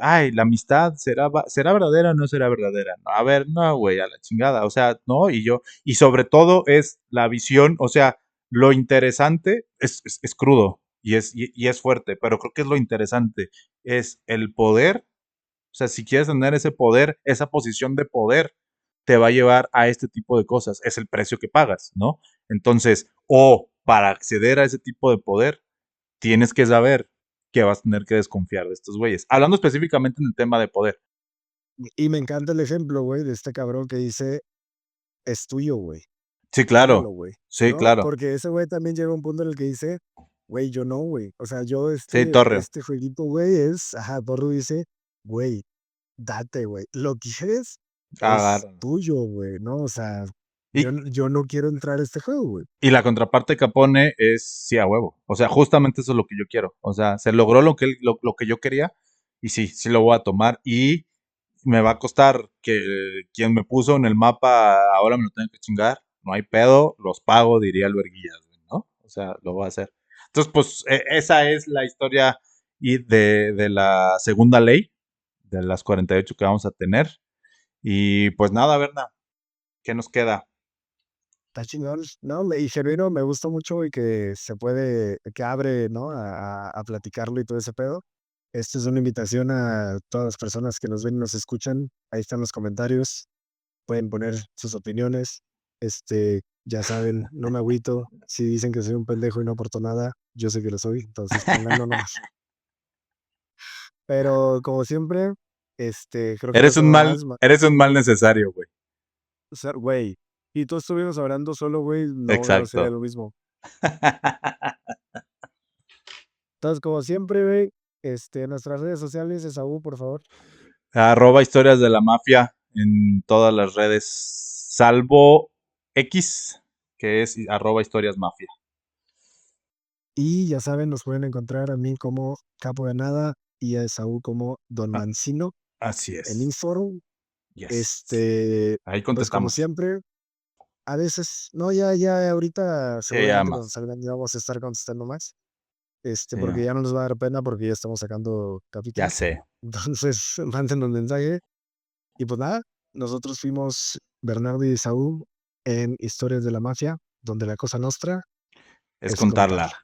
ay, la amistad será verdadera o no será verdadera. No, a ver, no, güey, a la chingada, o sea, no, y sobre todo es la visión, o sea, lo interesante es crudo y es fuerte, pero creo que es lo interesante, es el poder, o sea, si quieres tener ese poder, esa posición de poder, te va a llevar a este tipo de cosas. Es el precio que pagas, ¿no? Entonces, o para acceder a ese tipo de poder, tienes que saber. que vas a tener que desconfiar de estos güeyes. Hablando específicamente en el tema de poder. Y me encanta el ejemplo, güey, de este cabrón que dice, es tuyo, güey. Sí, Tómalo, claro. güey. Sí, ¿No? claro. Porque ese güey también llega a un punto en el que dice, güey, yo no, güey. O sea, yo Sí, Torre. este jueguito, güey, Torru dice, güey, date, güey. ¿Lo quieres? Es Agárralo. tuyo, güey, ¿no? O sea, Y, yo no quiero entrar a este juego, güey. y la contraparte que pone es sí a huevo. O sea, justamente eso es lo que yo quiero. O sea, se logró lo que yo quería y sí lo voy a tomar. Y me va a costar que quien me puso en el mapa ahora me lo tenga que chingar. No hay pedo, los pago, diría el Verguillas, ¿no? O sea, lo voy a hacer. Entonces, pues esa es la historia y de la segunda ley, de las 48 que vamos a tener. Y pues nada, Berna, ¿qué nos queda? Está chingón. No, y genuino me gusta mucho y que se puede, que abre, ¿no? A platicarlo y todo ese pedo. Esta es una invitación a todas las personas que nos ven y nos escuchan. Ahí están los comentarios. Pueden poner sus opiniones. Ya saben, no me agüito. Si dicen que soy un pendejo y no aporto nada, yo sé que lo soy, entonces pónganlo nomás. Pero como siempre, creo que no tengo nada más. Eres un mal necesario, güey. O sea, güey, y tú estuvimos hablando solo, güey, no sería Exacto. lo mismo. Entonces, como siempre, güey, nuestras redes sociales, Esaú, por favor. @historias de la mafia en todas las redes, salvo X, que es @historias mafia. Y ya saben, nos pueden encontrar a mí como Capo de Nada y a Esaú como Don Ah, Mancino así en es. Instagram. Yes. Ahí Pues como contestamos. siempre, a veces, no, ya ahorita Sí, ya seguramente cuando más. salgan ya vamos a estar contestando más, Sí, porque ya no nos va a dar pena porque ya estamos sacando ya capítulos. sé. Entonces, mándenos mensaje. Y pues nada, nosotros fuimos Bernardo y Saúl en Historias de la Mafia, donde la cosa nostra Es es contarla. contarla.